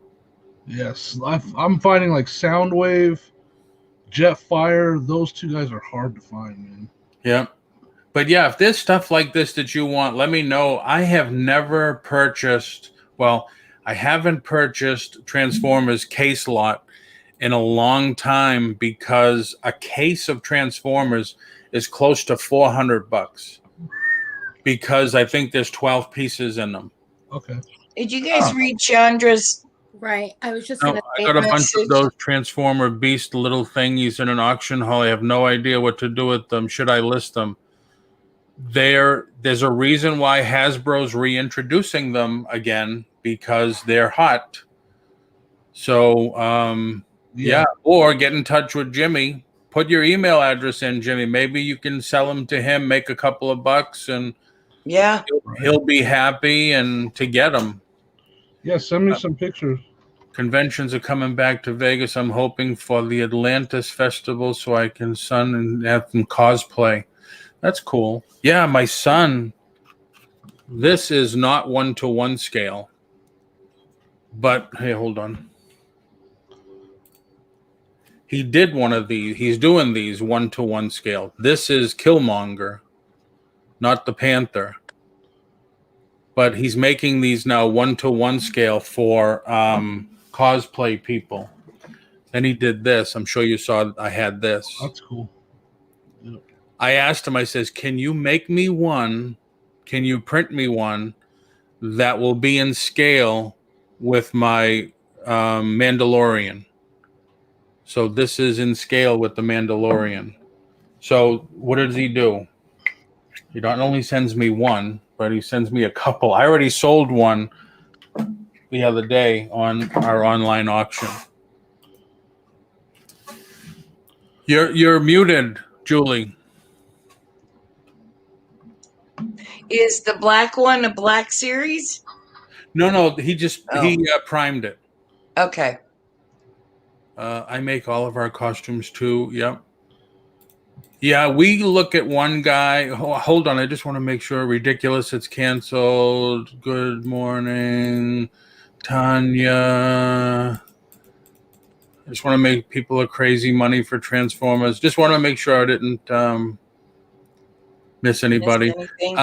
Yes, I'm finding like Soundwave, Jetfire. Those two guys are hard to find, man. Yeah. But yeah, if there's stuff like this that you want, let me know. I have never purchased, well, I haven't purchased Transformers case lot in a long time because a case of Transformers is close to $400 because I think there's 12 pieces in them. Okay. Did you guys read Chandra's? Right. I was just No, going to I say got a bunch message. of those Transformer Beast little thingies in an auction hall. I have no idea what to do with them. Should I list them? There's a reason why Hasbro's reintroducing them again because they're hot. So, yeah. Or get in touch with Jimmy. Put your email address in, Jimmy. Maybe you can sell them to him, make a couple of bucks, and Yeah. he'll be happy and to get them. Yeah, send me some pictures. Conventions are coming back to Vegas. I'm hoping for the Atlantis Festival so I can son and have them cosplay. That's cool. Yeah, my son. This is not 1-to-1 scale. But hey, hold on. He did one of these. He's doing these 1-to-1 scale. This is Killmonger, not the Panther. But he's making these now 1-to-1 scale for cosplay people. Then he did this. I'm sure you saw I had this. That's cool. Yep. I asked him, I says, can you make me one? Can you print me one that will be in scale with my Mandalorian? So this is in scale with the Mandalorian. So what does he do? He not only sends me one, but he sends me a couple. I already sold one the other day on our online auction. You're muted, Julie. Is the black one a black series? No, he primed it. Okay. I make all of our costumes too. Yep. Yeah, we look at one guy. Hold on, I just want to make sure. Ridiculous, it's canceled. Good morning. Tanya. I just want to make people a crazy money for Transformers. Just want to make sure I didn't miss anybody. Anything?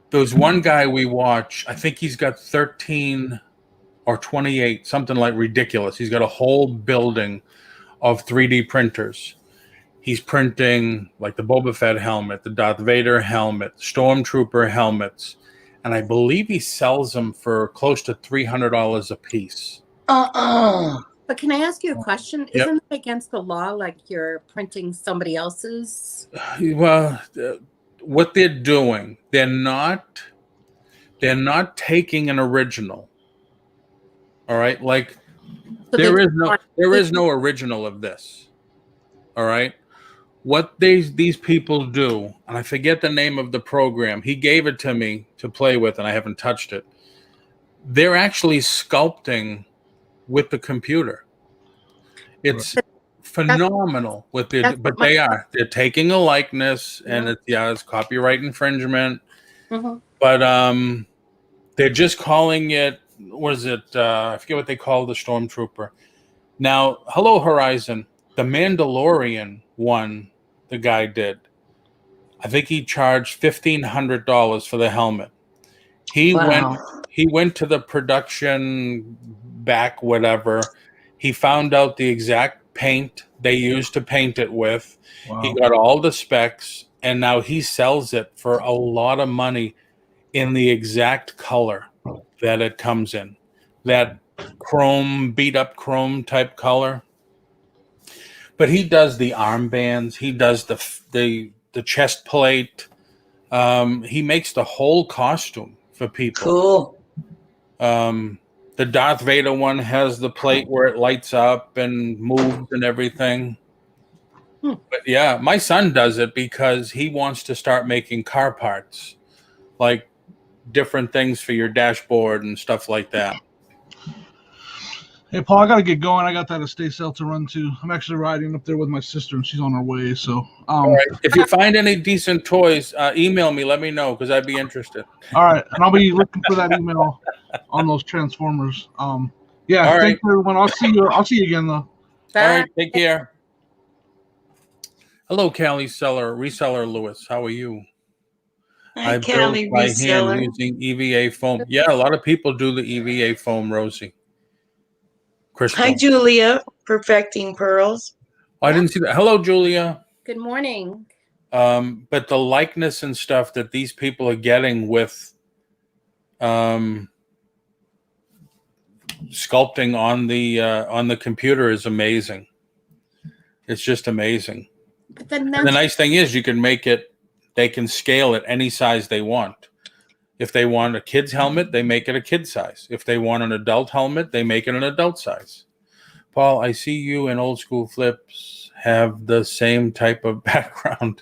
There was one guy we watch. I think he's got 13 or 28, something like ridiculous. He's got a whole building of 3D printers. He's printing like the Boba Fett helmet, the Darth Vader helmet, Stormtrooper helmets, and I believe he sells them for close to $300 a piece. But can I ask you a question? Yep. Isn't it against the law, like you're printing somebody else's? Well, what they're doing, they're not taking an original. All right, like So there is no original of this. All right, what these people do, and I forget the name of the program. He gave it to me to play with, and I haven't touched it. They're actually sculpting with the computer. It's phenomenal what they do, but they're taking a likeness, and it's copyright infringement. Mm-hmm. But they're just calling it, what is it? I forget what they call the Stormtrooper. Now, Hello Horizon, the Mandalorian one, the guy did. I think he charged $1,500 for the helmet. He went to the production back, whatever. He found out the exact paint they used to paint it with. Wow. He got all the specs, and now he sells it for a lot of money in the exact color that it comes in. That chrome, beat up chrome type color. But he does the armbands. He does the chest plate. He makes the whole costume for people. Cool. The Darth Vader one has the plate where it lights up and moves and everything. But yeah, my son does it because he wants to start making car parts, like different things for your dashboard and stuff like that. Hey, Paul, I got to get going. I got that estate sale to run to. I'm actually riding up there with my sister, and she's on her way. So, all right. If you find any decent toys, email me. Let me know because I'd be interested. All right, and I'll be looking for that email on those Transformers. Yeah. All right. Thank you, everyone. I'll see you again, though. All right. Take care. Hello, Callie ReSeller Lewis. How are you? Hi, Callie ReSeller. Using EVA foam. Yeah, a lot of people do the EVA foam, Rosie. Crystal. Hi, Julia, Perfecting Pearls. Oh, I didn't see that. Hello, Julia. Good morning. But the likeness and stuff that these people are getting with sculpting on the computer is amazing. It's just amazing. But the nice thing is you can make it, they can scale it any size they want. If they want a kid's helmet, they make it a kid size. If they want an adult helmet, they make it an adult size. Paul, I see you and Old School Flips have the same type of background.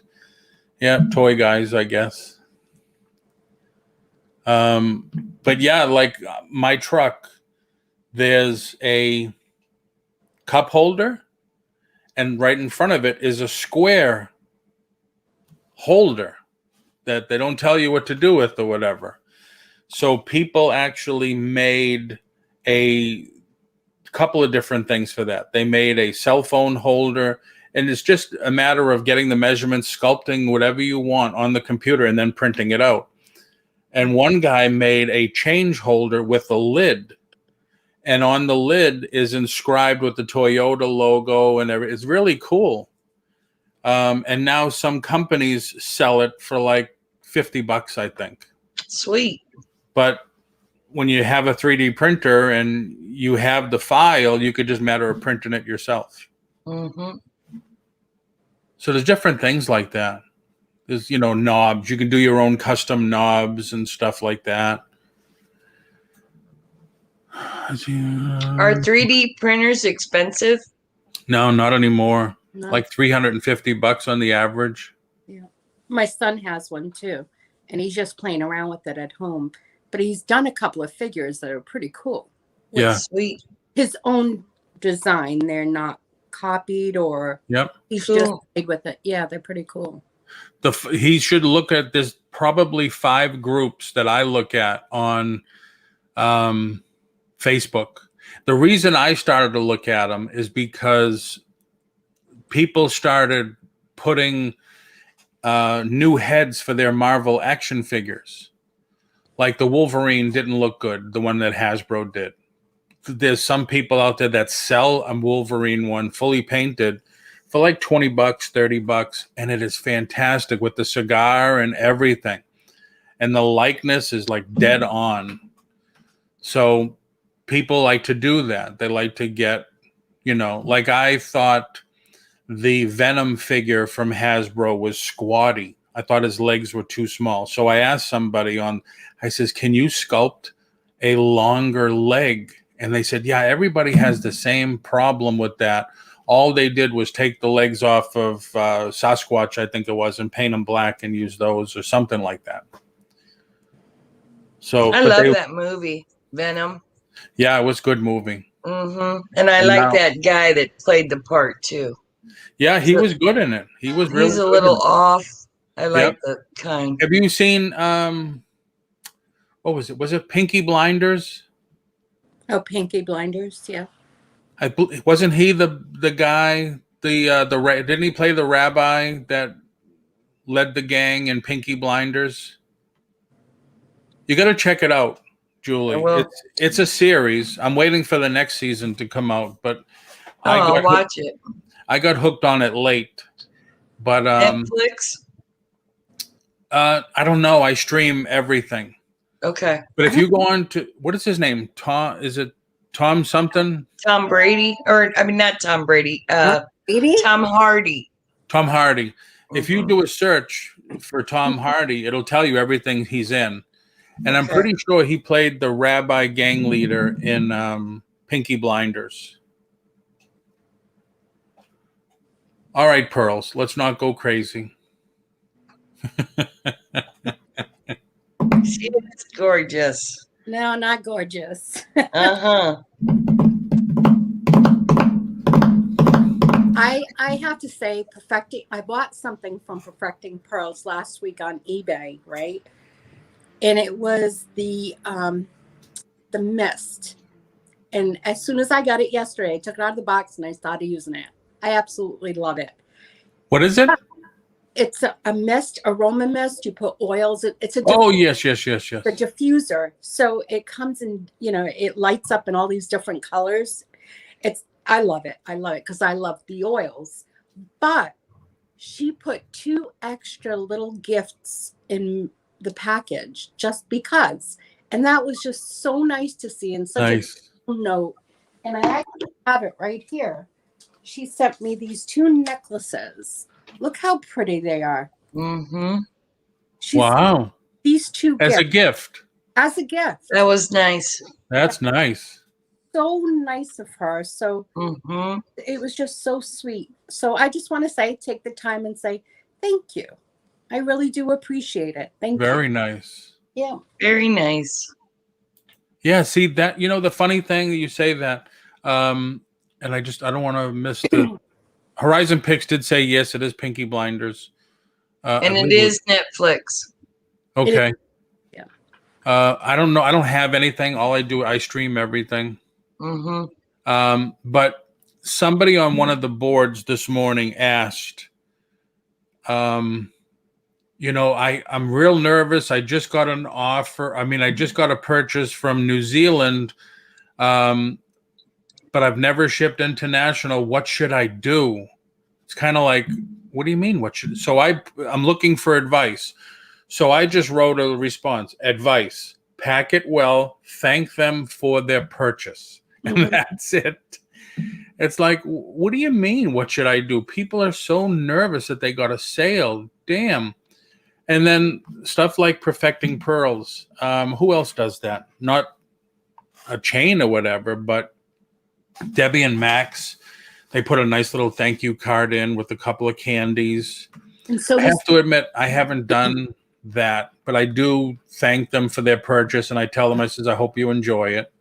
Yeah, toy guys, I guess. But yeah, like my truck, there's a cup holder, and right in front of it is a square holder that they don't tell you what to do with or whatever. So people actually made a couple of different things for that. They made a cell phone holder, and it's just a matter of getting the measurements, sculpting whatever you want on the computer, and then printing it out. And one guy made a change holder with a lid, and on the lid is inscribed with the Toyota logo and everything. It's really cool. And now some companies sell it for like $50, I think. Sweet. But when you have a 3D printer and you have the file, you could just matter of printing it yourself. Mm-hmm. So there's different things like that. There's, knobs. You can do your own custom knobs and stuff like that. Are 3D printers expensive? No, not anymore. No. Like $350 on the average. Yeah. My son has one too, and he's just playing around with it at home. But he's done a couple of figures that are pretty cool. Yeah. Sweet. His own design. They're not copied or he's just big with it. Yeah, they're pretty cool. He should look at this, probably 5 groups that I look at on Facebook. The reason I started to look at them is because people started putting new heads for their Marvel action figures. Like the Wolverine didn't look good, the one that Hasbro did. There's some people out there that sell a Wolverine one fully painted for like $20, $30, and it is fantastic with the cigar and everything. And the likeness is like dead on. So people like to do that. They like to get, like I thought the Venom figure from Hasbro was squatty. I thought his legs were too small. So I asked somebody I says, can you sculpt a longer leg? And they said, yeah, everybody has the same problem with that. All they did was take the legs off of Sasquatch, I think it was, and paint them black and use those or something like that. So I love that movie, Venom. Yeah, it was a good movie. Mm-hmm. And I like that guy that played the part too. Yeah, he was good in it. He was really. He's a little off. I like the kind. Have you seen what was it? Was it Pinky Blinders? Oh, Pinky Blinders, yeah. Wasn't he the guy? Didn't he play the rabbi that led the gang in Pinky Blinders? You got to check it out, Julie. It's a series. I'm waiting for the next season to come out, but I'll watch it. I got hooked on it late, but Netflix. I don't know. I stream everything. Okay. But if you go on to, what is his name? Is it Tom something? Tom Brady, not Tom Brady. Tom Hardy. Tom Hardy. If you do a search for Tom Hardy, it'll tell you everything he's in. And I'm pretty sure he played the rabbi gang leader in Pinky Blinders. All right, Pearls, let's not go crazy. She is gorgeous. No, not gorgeous. Uh-huh. I have to say, I bought something from Perfecting Pearls last week on eBay, right? And it was the mist. And as soon as I got it yesterday, I took it out of the box and I started using it. I absolutely love it. What is it? It's a mist, aroma mist. You put oils. It's a yes. The diffuser. So it comes in, it lights up in all these different colors. I love it. I love it because I love the oils. But she put 2 extra little gifts in the package just because. And that was just so nice to see in such a note. And I actually have it right here. She sent me these 2 necklaces. Look how pretty they are. Mm-hmm. Wow. These 2 as a gift. As a gift. That was nice. That's nice. So nice of her. So it was just so sweet. So I just want to take the time and say thank you. I really do appreciate it. Thank you. Very nice. Yeah. Very nice. Yeah. See that, the funny thing that you say that, and I don't want to miss the Horizon Picks did say, yes, it is Pinky Blinders. And it is Netflix. Okay. Yeah. I don't know. I don't have anything. All I do, I stream everything. Mm-hmm. But somebody on one of the boards this morning asked, I'm real nervous. I just got an offer. I just got a purchase from New Zealand, but I've never shipped international. What should I do? It's kind of like, what do you mean? So I'm looking for advice. So I just wrote a response, advice, pack it well, thank them for their purchase. And that's it. It's like, what do you mean? What should I do? People are so nervous that they got a sale. Damn. And then stuff like Perfecting Pearls. Who else does that? Not a chain or whatever, but Debbie and Max, they put a nice little thank you card in with a couple of candies. And so I have to admit, I haven't done that, but I do thank them for their purchase. And I tell them, I hope you enjoy it.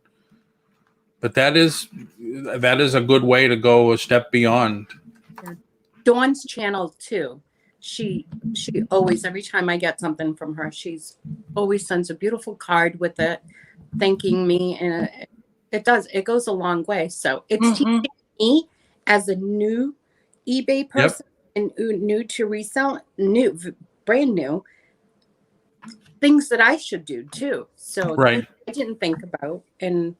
But that is a good way to go a step beyond. Dawn's channel too. She always, every time I get something from her, she's always sends a beautiful card with it. thanking me, and it goes a long way. So it's Mhm. teaching me as a new eBay person and new to resell, brand new things that I should do too. So Right. I didn't think about. And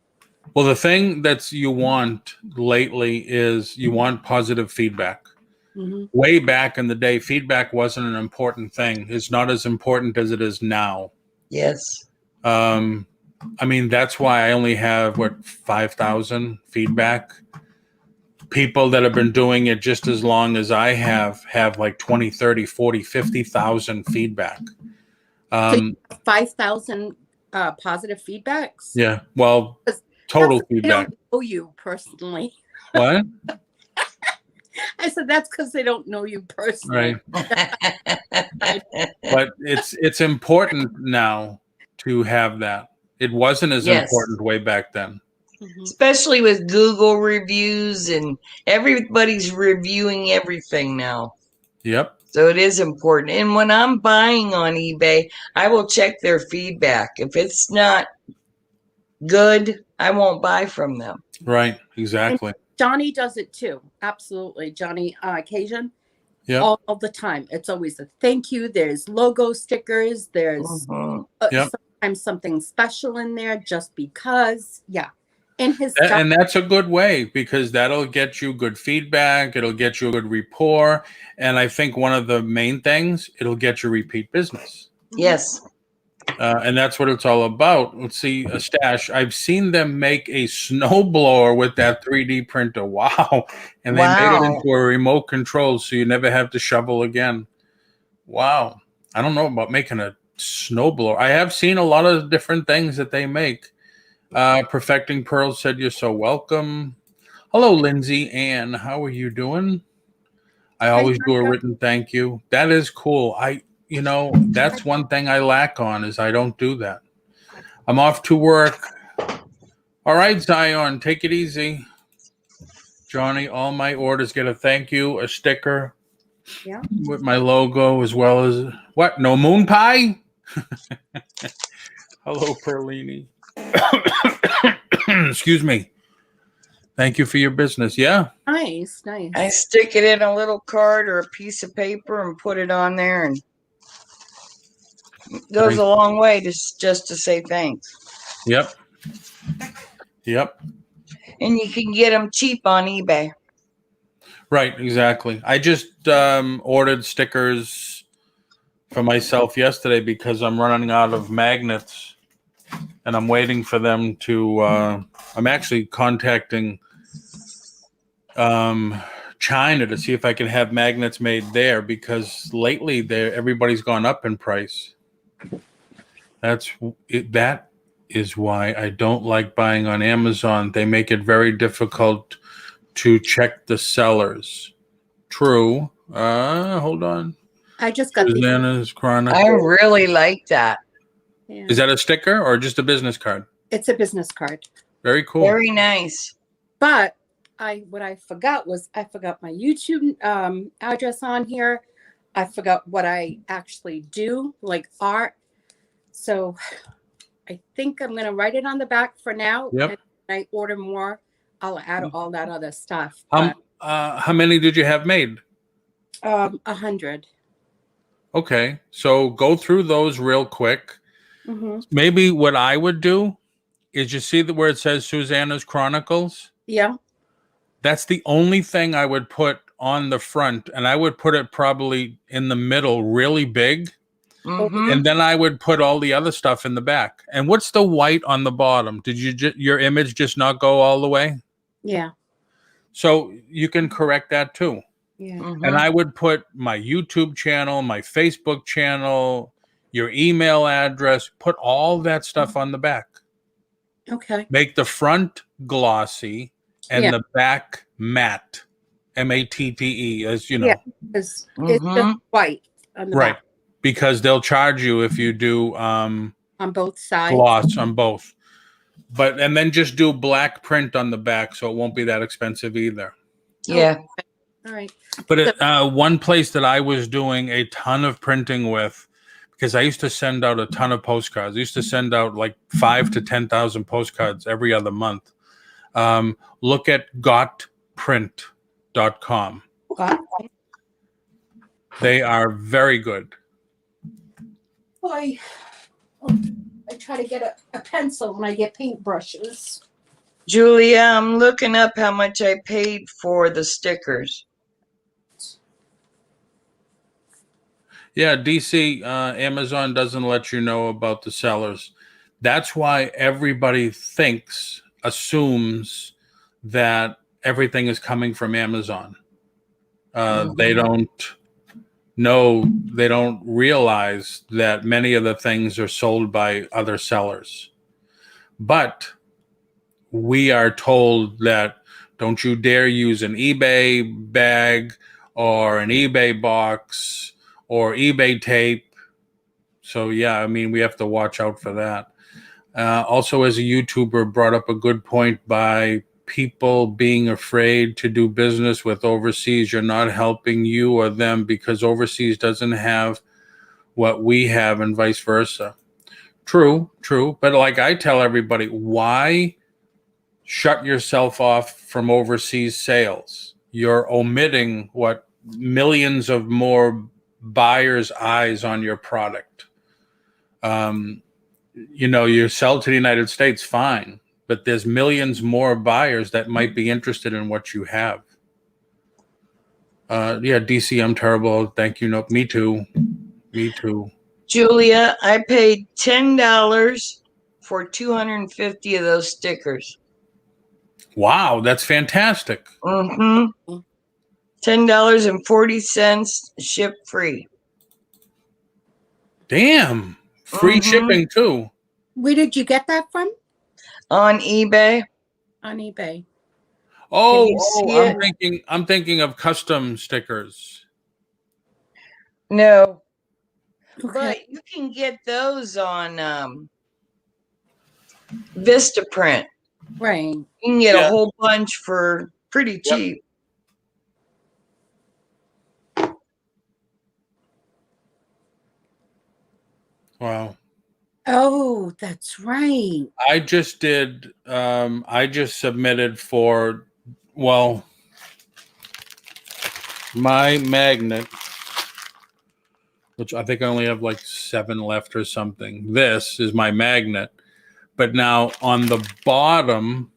Well, the thing that's you want lately is you want positive feedback. mhm. Way back in the day, feedback wasn't an important thing. It's not as important as it is now. Yes. I mean, that's why I only have 5,000 feedback. People that have been doing it just as long as I have like 20, 30, 40, 50,000 feedback. So you have 5,000 positive feedbacks. Yeah. Well, Because total they feedback. don't know you personally. What? I said that's because they don't know you personally. Right. But it's important now to have that. It wasn't as Yes. important way back then. Mhm. Especially with Google reviews, and everybody's reviewing everything now. Yep. So it is important. And when I'm buying on eBay, I will check their feedback. If it's not good, I won't buy from them. Right. Exactly. Johnny does it too. Absolutely. Johnny Occasion. Yep. All the time. It's always a thank you. There's logo stickers. There's Mhm. Yep. sometimes something special in there just because. Yeah. And his And that's a good way because that'll get you good feedback. It'll get you a good rapport. And I think one of the main things, it'll get you repeat business. Yes. And that's what it's all about. Let's see, a stash. I've seen them make a snowblower with that 3D printer. Wow. And they made it Wow. into a remote control so you never have to shovel again. Wow. I don't know about making a snowblower. I have seen a lot of different things that they make. Perfecting Pearls said you're so welcome. Hello, Lindsay Ann. How are you doing? I always do a written thank you. That is cool. That's one thing I lack on is I don't do that. I'm off to work. All right, Zion, take it easy. Johnny, all my orders get a thank you, a sticker with my logo as well as what? No moon pie? Hello, Perlini. Excuse me. Thank you for your business. Yeah. Nice. I stick it in a little card or a piece of paper and put it on there, and it goes a long way just to say thanks. Yep. And you can get them cheap on eBay. Right, exactly. I just ordered stickers for myself yesterday because I'm running out of magnets and I'm waiting for them to I'm actually contacting China to see if I can have magnets made there because lately everybody's gone up in price. That is why I don't like buying on Amazon. They make it very difficult to check the sellers. True. Hold on. I just got Susanna's Chronicle. I really like that. Yeah. Is that a sticker or just a business card? It's a business card. Very cool. Very nice. But what I forgot was I forgot my YouTube address on here. I forgot what I actually do, like art. So I think I'm gonna write it on the back for now. Yep. And when I order more, I'll add all that other stuff. How many did you have made? 100. Okay, so go through those real quick. Mm-hmm. Maybe what I would do is you see where it says Susanna's Chronicles? Yeah. That's the only thing I would put on the front, and I would put it probably in the middle really big. Mhm. And then I would put all the other stuff in the back. And what's the white on the bottom? Did your image just not go all the way? Yeah. So you can correct that too. Yeah. Mhm. And I would put my YouTube channel, my Facebook channel, your email address, put all that stuff on the back. Okay. Make the front glossy and the back matte. MATTE, as you know. Yeah. It's just white on the back. Because they'll charge you if you do On both sides. gloss on both. And then just do black print on the back so it won't be that expensive either. Yeah. All right. But one place that I was doing a ton of printing with, because I used to send out a ton of postcards. I used to send out like 5 to 10,000 postcards every other month. Look at gotprint.com. Got They are very good. I try to get a pencil when I get paintbrushes. Julia, I'm looking up how much I paid for the stickers. Yeah, DC, Amazon doesn't let you know about the sellers. That's why everybody assumes that everything is coming from Amazon. They don't realize that many of the things are sold by other sellers. But we are told that don't you dare use an eBay bag or an eBay box or eBay tape. So, yeah, I mean, we have to watch out for that. Also, as a YouTuber, brought up a good point by people being afraid to do business with overseas. You're not helping you or them because overseas doesn't have what we have and vice versa. True. But like I tell everybody, why shut yourself off from overseas sales? You're omitting what millions of more buyers' eyes on your product. You sell to the United States, fine, but there's millions more buyers that might be interested in what you have. Yeah, DC, I'm terrible. Thank you. No, me too. Julia, I paid $10 for 250 of those stickers. Wow, that's fantastic. $10.40 ship free. Damn. Free shipping too. Where did you get that from? On eBay. On eBay. I'm thinking of custom stickers. No. Okay. But you can get those on Vistaprint. Right. You can get a whole bunch for pretty cheap. Wow. Oh, that's right. I just submitted for, my magnet, which I think I only have like 7 left or something. This is my magnet. But now on the bottom,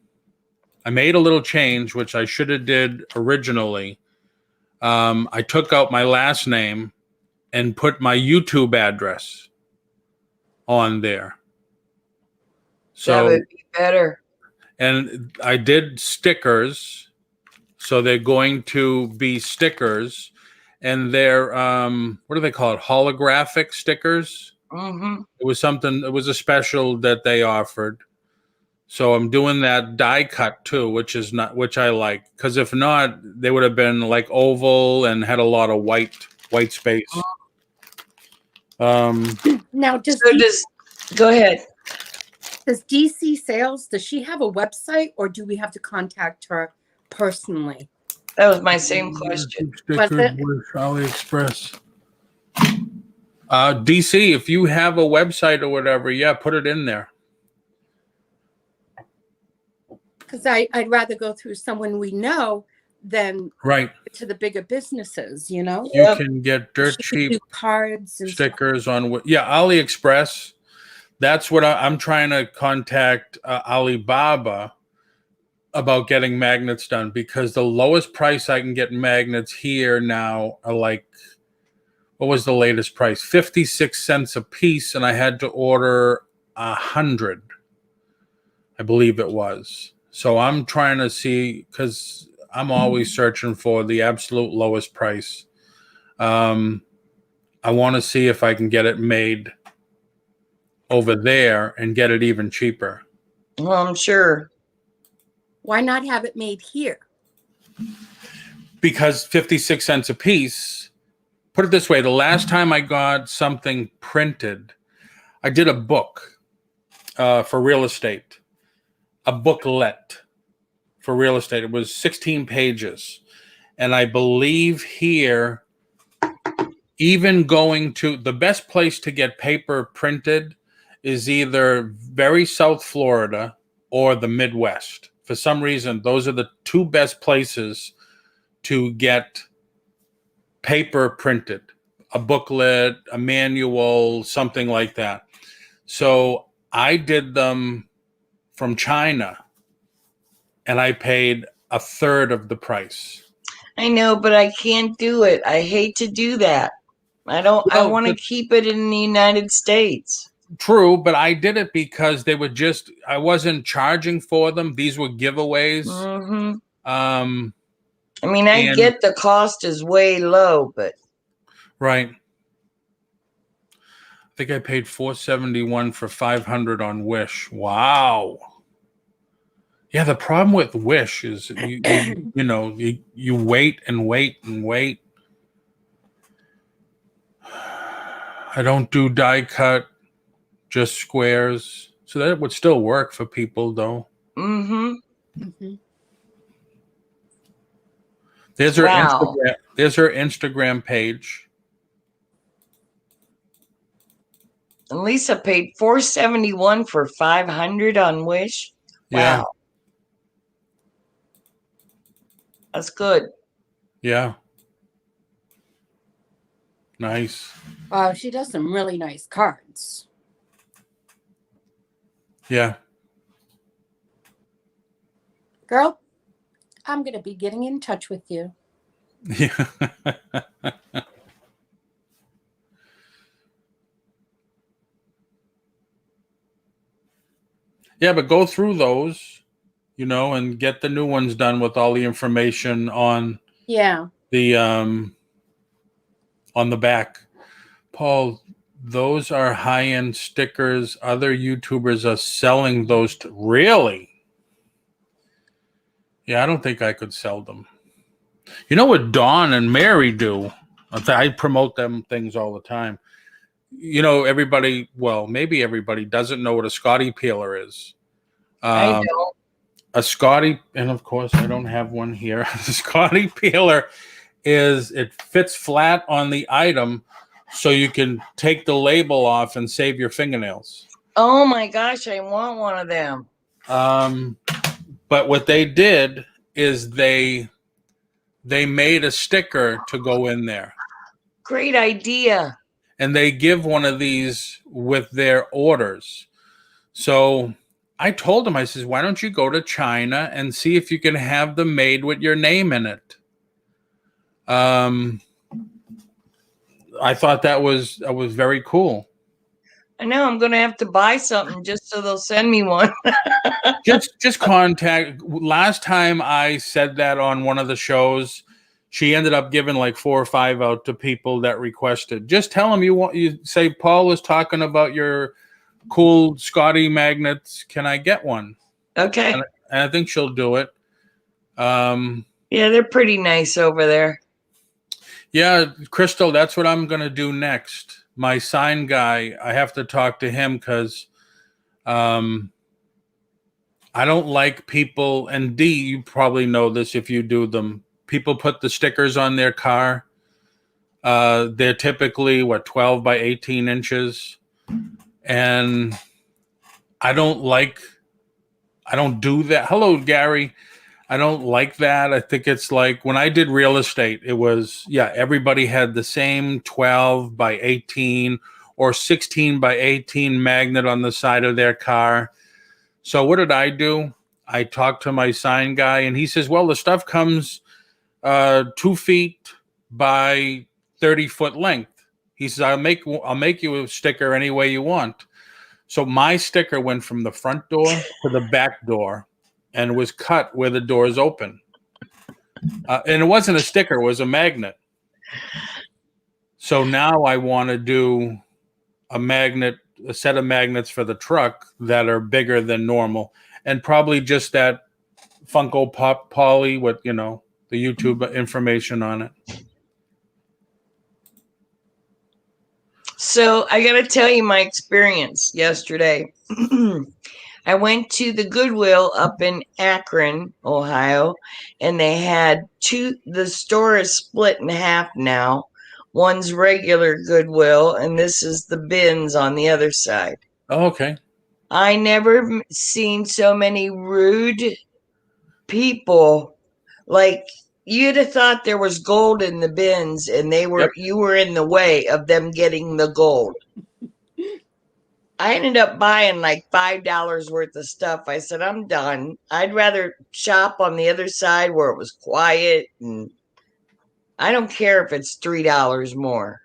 I made a little change, which I should have did originally. I took out my last name and put my YouTube address on there. So that would be better. And I did stickers. So they're going to be stickers. And they're, what do they call it? Holographic stickers. It was a special that they offered. So I'm doing that die cut too, which I like. Because if not, they would have been like oval and had a lot of white space. Now, go ahead. Does DC Sales, does she have a website or do we have to contact her personally? That was my same question. Stickers with AliExpress. DC, if you have a website or whatever, put it in there. Because I'd rather go through someone we know than to the bigger businesses, You can get dirt cheap cards and stickers on AliExpress. That's what I'm trying to contact Alibaba about getting magnets done, because the lowest price I can get magnets here now are like, what was the latest price? 56 cents a piece, and I had to order 100, I believe it was. So I'm trying to see, because I'm always searching for the absolute lowest price. I want to see if I can get it made over there and get it even cheaper. Well, I'm sure. Why not have it made here? Because 56 cents a piece. Put it this way, the last time I got something printed, I did a book for real estate, a booklet for real estate. It was 16 pages. And I believe here, even going to the best place to get paper printed is either very South Florida or the Midwest. For some reason, those are the two best places to get paper printed, a booklet, a manual, something like that. So I did them from China, and I paid a third of the price. I know, but I can't do it. I hate to do that. I want to keep it in the United States. True, but I did it because they were I wasn't charging for them. These were giveaways. Mm-hmm. I mean, I get the cost is way low, but. Right. I think I paid $471 for 500 on Wish. Wow. Yeah, the problem with Wish is you wait and wait and wait. I don't do die cut, just squares. So that would still work for people, though. Mm-hmm. Mm-hmm. There's her Instagram. There's her Instagram page. And Lisa paid $471 for 500 on Wish. Yeah. Wow. That's good. Yeah. Nice. Wow, she does some really nice cards. Yeah. Girl, I'm going to be getting in touch with you. Yeah. Yeah, but go through those, and get the new ones done with all the information on the on the back. Paul, those are high-end stickers. Other YouTubers are selling those. Really? Yeah, I don't think I could sell them. You know what Dawn and Mary do? I promote them things all the time. Everybody, well, maybe everybody doesn't know what a Scotty peeler is. I don't. A Scotty, and of course I don't have one here. A Scotty peeler it fits flat on the item so you can take the label off and save your fingernails. Oh my gosh, I want one of them. But what they did is they made a sticker to go in there. Great idea. And they give one of these with their orders. So I told him, I says, why don't you go to China and see if you can have them made with your name in it? I thought that was very cool. I know I'm going to have to buy something just so they'll send me one. just contact. Last time I said that on one of the shows, she ended up giving like 4 or 5 out to people that requested. Just tell them you say Paul was talking about your cool Scotty magnets. Can I get one? Okay. And I think she'll do it. Yeah, they're pretty nice over there. Yeah, Crystal, that's what I'm going to do next. My sign guy, I have to talk to him because I don't like people, and D, you probably know this if you do them. People put the stickers on their car. They're typically, 12 by 18 inches. And I don't do that. Hello, Gary. I don't like that. I think it's like when I did real estate, it was, everybody had the same 12 by 18 or 16 by 18 magnet on the side of their car. So what did I do? I talked to my sign guy, and he says, well, the stuff comes 2 feet by 30-foot length. He says, I'll make you a sticker any way you want. So my sticker went from the front door to the back door and was cut where the door is open. And it wasn't a sticker, it was a magnet. So now I want to do a set of magnets for the truck that are bigger than normal, and probably just that Funko Pop Poly with, the YouTube information on it. So I got to tell you my experience yesterday. I went to the Goodwill up in Akron, Ohio, and they had the store is split in half now. One's regular Goodwill, and this is the bins on the other side. Oh, okay. I never seen so many rude people. Like, you'd have thought there was gold in the bins, and you were in the way of them getting the gold. I ended up buying like $5 worth of stuff. I said, I'm done. I'd rather shop on the other side where it was quiet, and I don't care if it's $3 more.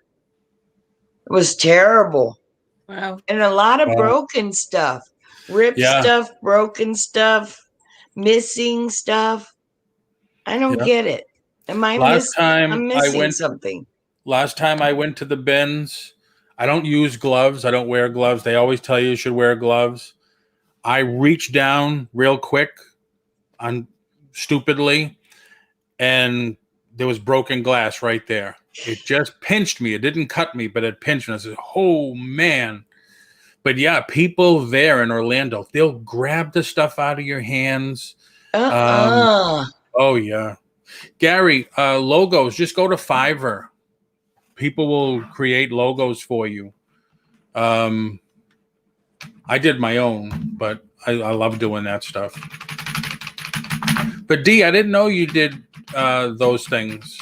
It was terrible. Wow. And a lot of Wow. broken stuff. Ripped stuff, broken stuff, missing stuff. I don't get it. Am I I'm missing something. Last time I went to the bins, I don't use gloves. I don't wear gloves. They always tell you should wear gloves. I reached down real quick, stupidly, and there was broken glass right there. It just pinched me. It didn't cut me, but it pinched me. I said, oh, man. But yeah, people there in Orlando, they'll grab the stuff out of your hands. Oh, yeah. Gary, logos, just go to Fiverr. People will create logos for you. I did my own, but I love doing that stuff. But Dee, I didn't know you did those things.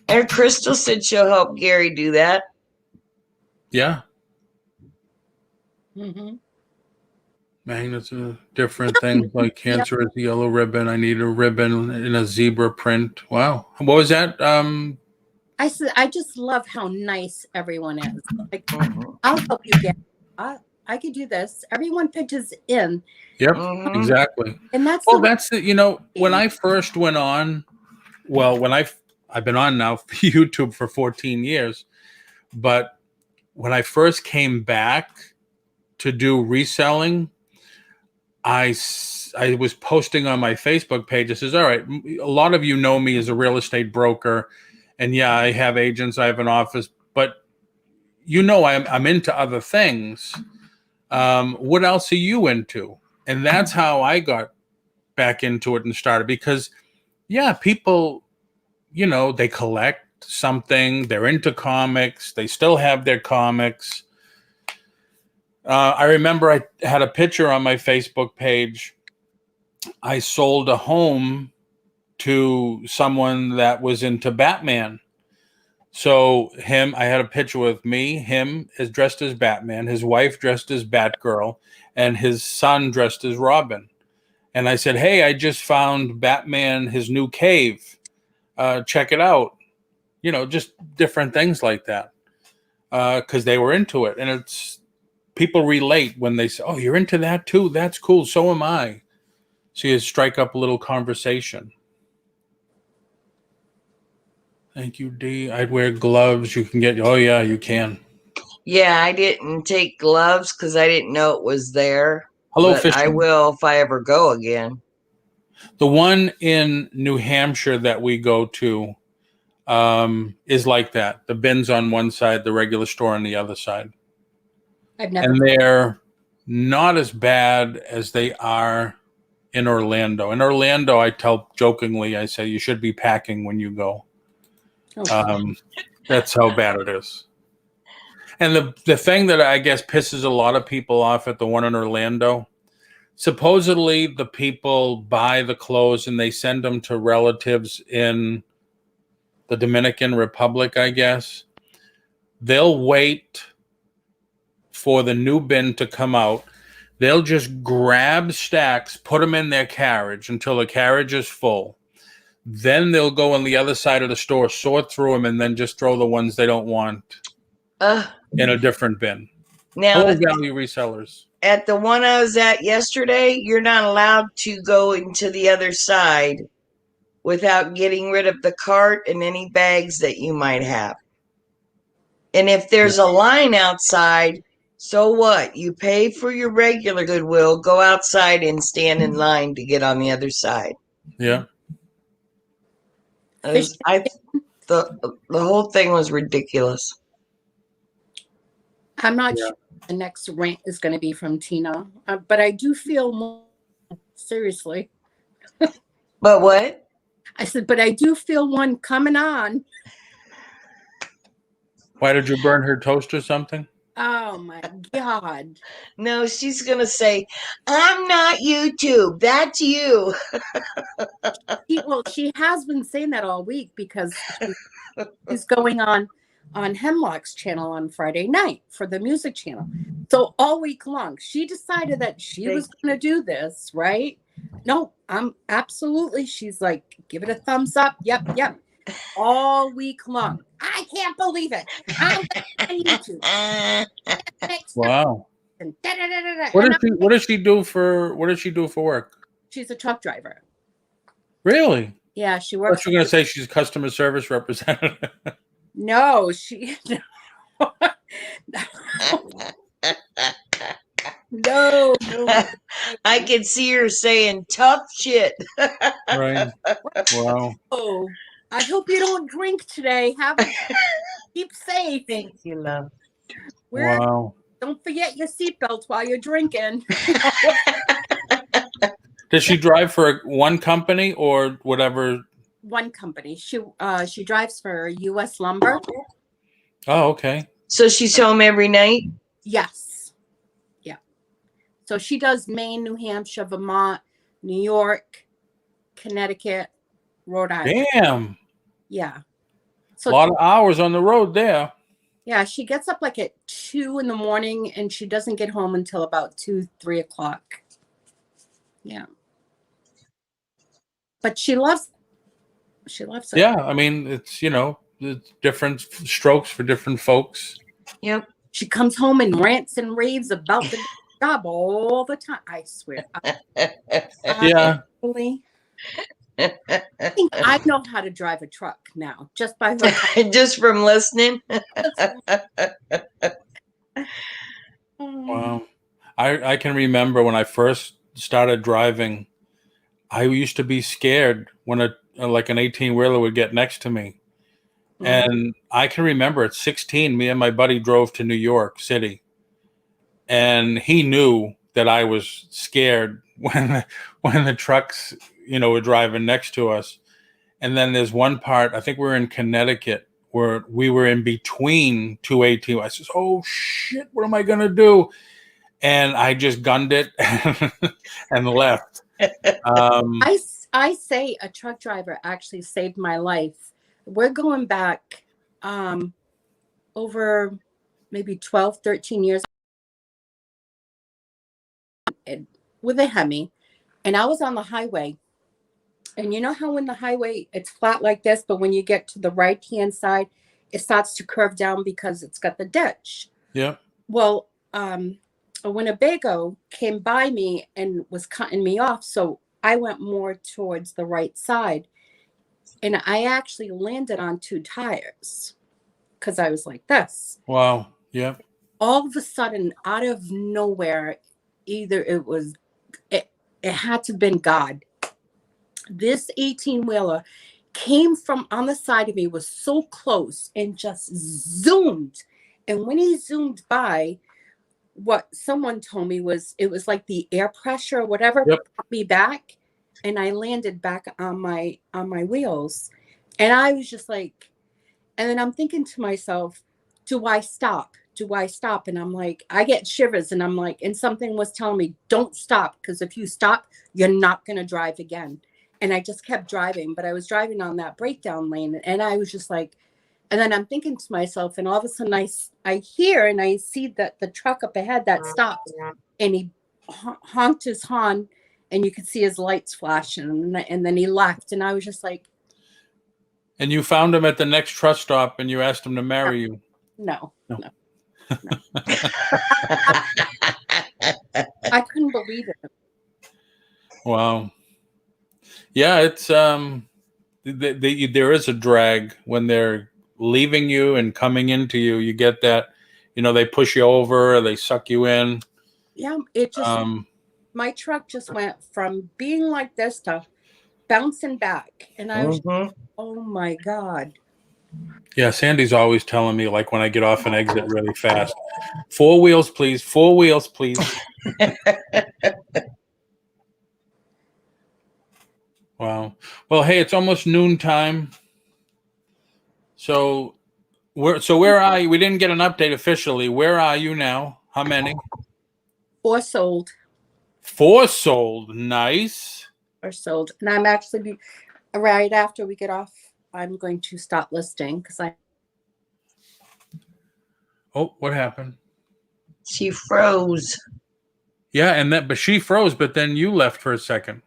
And Crystal said she'll help Gary do that. Yeah. Mm-hmm. Magnets are different things like cancer is the yellow ribbon. I need a ribbon in a zebra print. Wow. What was that? I said, I just love how nice everyone is. Like, I'll help you get. I could do this. Everyone pitches in. Yep, exactly. And that's when I first went on. Well, I've been on now for YouTube for 14 years, but when I first came back to do reselling, I was posting on my Facebook page. It says, all right, a lot of you know me as a real estate broker. And yeah, I have agents, I have an office, but I'm into other things. What else are you into? And that's how I got back into it and started because, yeah, people, they collect something. They're into comics. They still have their comics. I remember I had a picture on my Facebook page. I sold a home to someone that was into Batman. So I had a picture with me, him is dressed as Batman, his wife dressed as Batgirl, and his son dressed as Robin. And I said, hey, I just found Batman, his new cave. Check it out. Just different things like that. Because they were into it. And people relate when they say, oh, you're into that too? That's cool. So am I. So you strike up a little conversation. Thank you, Dee. I'd wear gloves. You can get, oh yeah, you can. Yeah, I didn't take gloves because I didn't know it was there. Hello, Fish. I will if I ever go again. The one in New Hampshire that we go to is like that. The bin's on one side, the regular store on the other side. And they're not as bad as they are in Orlando. In Orlando, I tell jokingly, I say, you should be packing when you go. Okay. That's how bad it is. And the thing that I guess pisses a lot of people off at the one in Orlando, supposedly the people buy the clothes and they send them to relatives in the Dominican Republic, I guess. They'll wait for the new bin to come out. They'll just grab stacks, put them in their carriage until the carriage is full. Then they'll go on the other side of the store, sort through them, and then just throw the ones they don't want in a different bin. Now, value resellers. At the one I was at yesterday, you're not allowed to go into the other side without getting rid of the cart and any bags that you might have. And if there's a line outside, so what? You pay for your regular Goodwill, go outside and stand in line to get on the other side. Yeah. The whole thing was ridiculous. I'm not sure the next rant is going to be from Tina, but I do feel more seriously. But what? I said, but I do feel one coming on. Why did you burn her toast or something? Oh my God. No, she's going to say, I'm not YouTube. That's you. She has been saying that all week because she's going on Hemlock's channel on Friday night for the music channel. So all week long, she decided that she was going to do this, right? No, I'm absolutely. She's like, give it a thumbs up. Yep, yep. All week long. I can't believe it. I'm on YouTube. Wow. And da-da-da-da-da. What does she do for work? She's a truck driver. Really? Yeah, she I works. thought you were going to say she's a customer service representative. No, she. No. I can see her saying tough shit. Right. Wow. Oh, I hope you don't drink today. Keep safe. Thank you, love. Wow. Don't forget your seatbelt while you're drinking. Does she drive for one company or whatever? One company. She drives for U.S. Lumber. Oh, okay. So she's home every night? Yes. Yeah. So she does Maine, New Hampshire, Vermont, New York, Connecticut, Rhode Island. Damn. Yeah. A So lot of hours on the road there. yeah, she gets up like at 2 a.m. and she doesn't get home until about 2-3 o'clock. Yeah. But she loves it. Yeah, I mean, it's different strokes for different folks. Yep. She comes home and rants and raves about the job all the time. I swear. Yeah. I think I know how to drive a truck now, just by her. Just from listening. Wow. I can remember when I first started driving, I used to be scared when an 18-wheeler would get next to me. Mhm. And I can remember at 16, me and my buddy drove to New York City. And he knew that I was scared when the trucks, were driving next to us. And then there's one part, I think we're in Connecticut, where we were in between two 18. I says, oh shit, what am I gonna do? And I just gunned it and left. I say a truck driver actually saved my life. We're going back over maybe 12, 13 years with a Hemi, and I was on the highway. And you know how when the highway, it's flat like this, but when you get to the right-hand side, it starts to curve down because it's got the ditch. Yeah. Well, a Winnebago came by me and was cutting me off. So I went more towards the right side. And I actually landed on 2 tires because I was like this. Wow. Yeah. All of a sudden, out of nowhere, either it had to have been God. This 18-wheeler came from on the side of me, was so close, and just zoomed. And when he zoomed by, what someone told me was it was like the air pressure or whatever Yep. brought me back, and I landed back on my wheels. And I was just like, and then I'm thinking to myself, do I stop? Do I stop? And I'm like, I get shivers, and I'm like, and something was telling me, don't stop, because if you stop, you're not going to drive again. And I just kept driving, but I was driving on that breakdown lane, and I was just like, and then I'm thinking to myself, and all of a sudden I hear and I see that the truck up ahead that stopped, and he honked his horn, and you could see his lights flashing, and then he left, and I was just like, And you found him at the next truck stop, and you asked him to marry you. no. I couldn't believe it. Wow. Yeah, it's there is a drag when they're leaving you and coming into you. You get that, they push you over, or they suck you in. Yeah, it just my truck just went from being like this to bouncing back, and I was, oh my God. Yeah, Sandy's always telling me, like, when I get off and exit really fast, 4 wheels, please. 4 wheels, please. Wow. Well, hey, it's almost noontime. So Where are you? We didn't get an update officially. Where are you now? How many? 4 sold. 4 sold. Nice. Or sold. And I'm actually right after we get off, I'm going to start listing because I. Oh, what happened? She froze. Yeah, but she froze, but then you left for a second.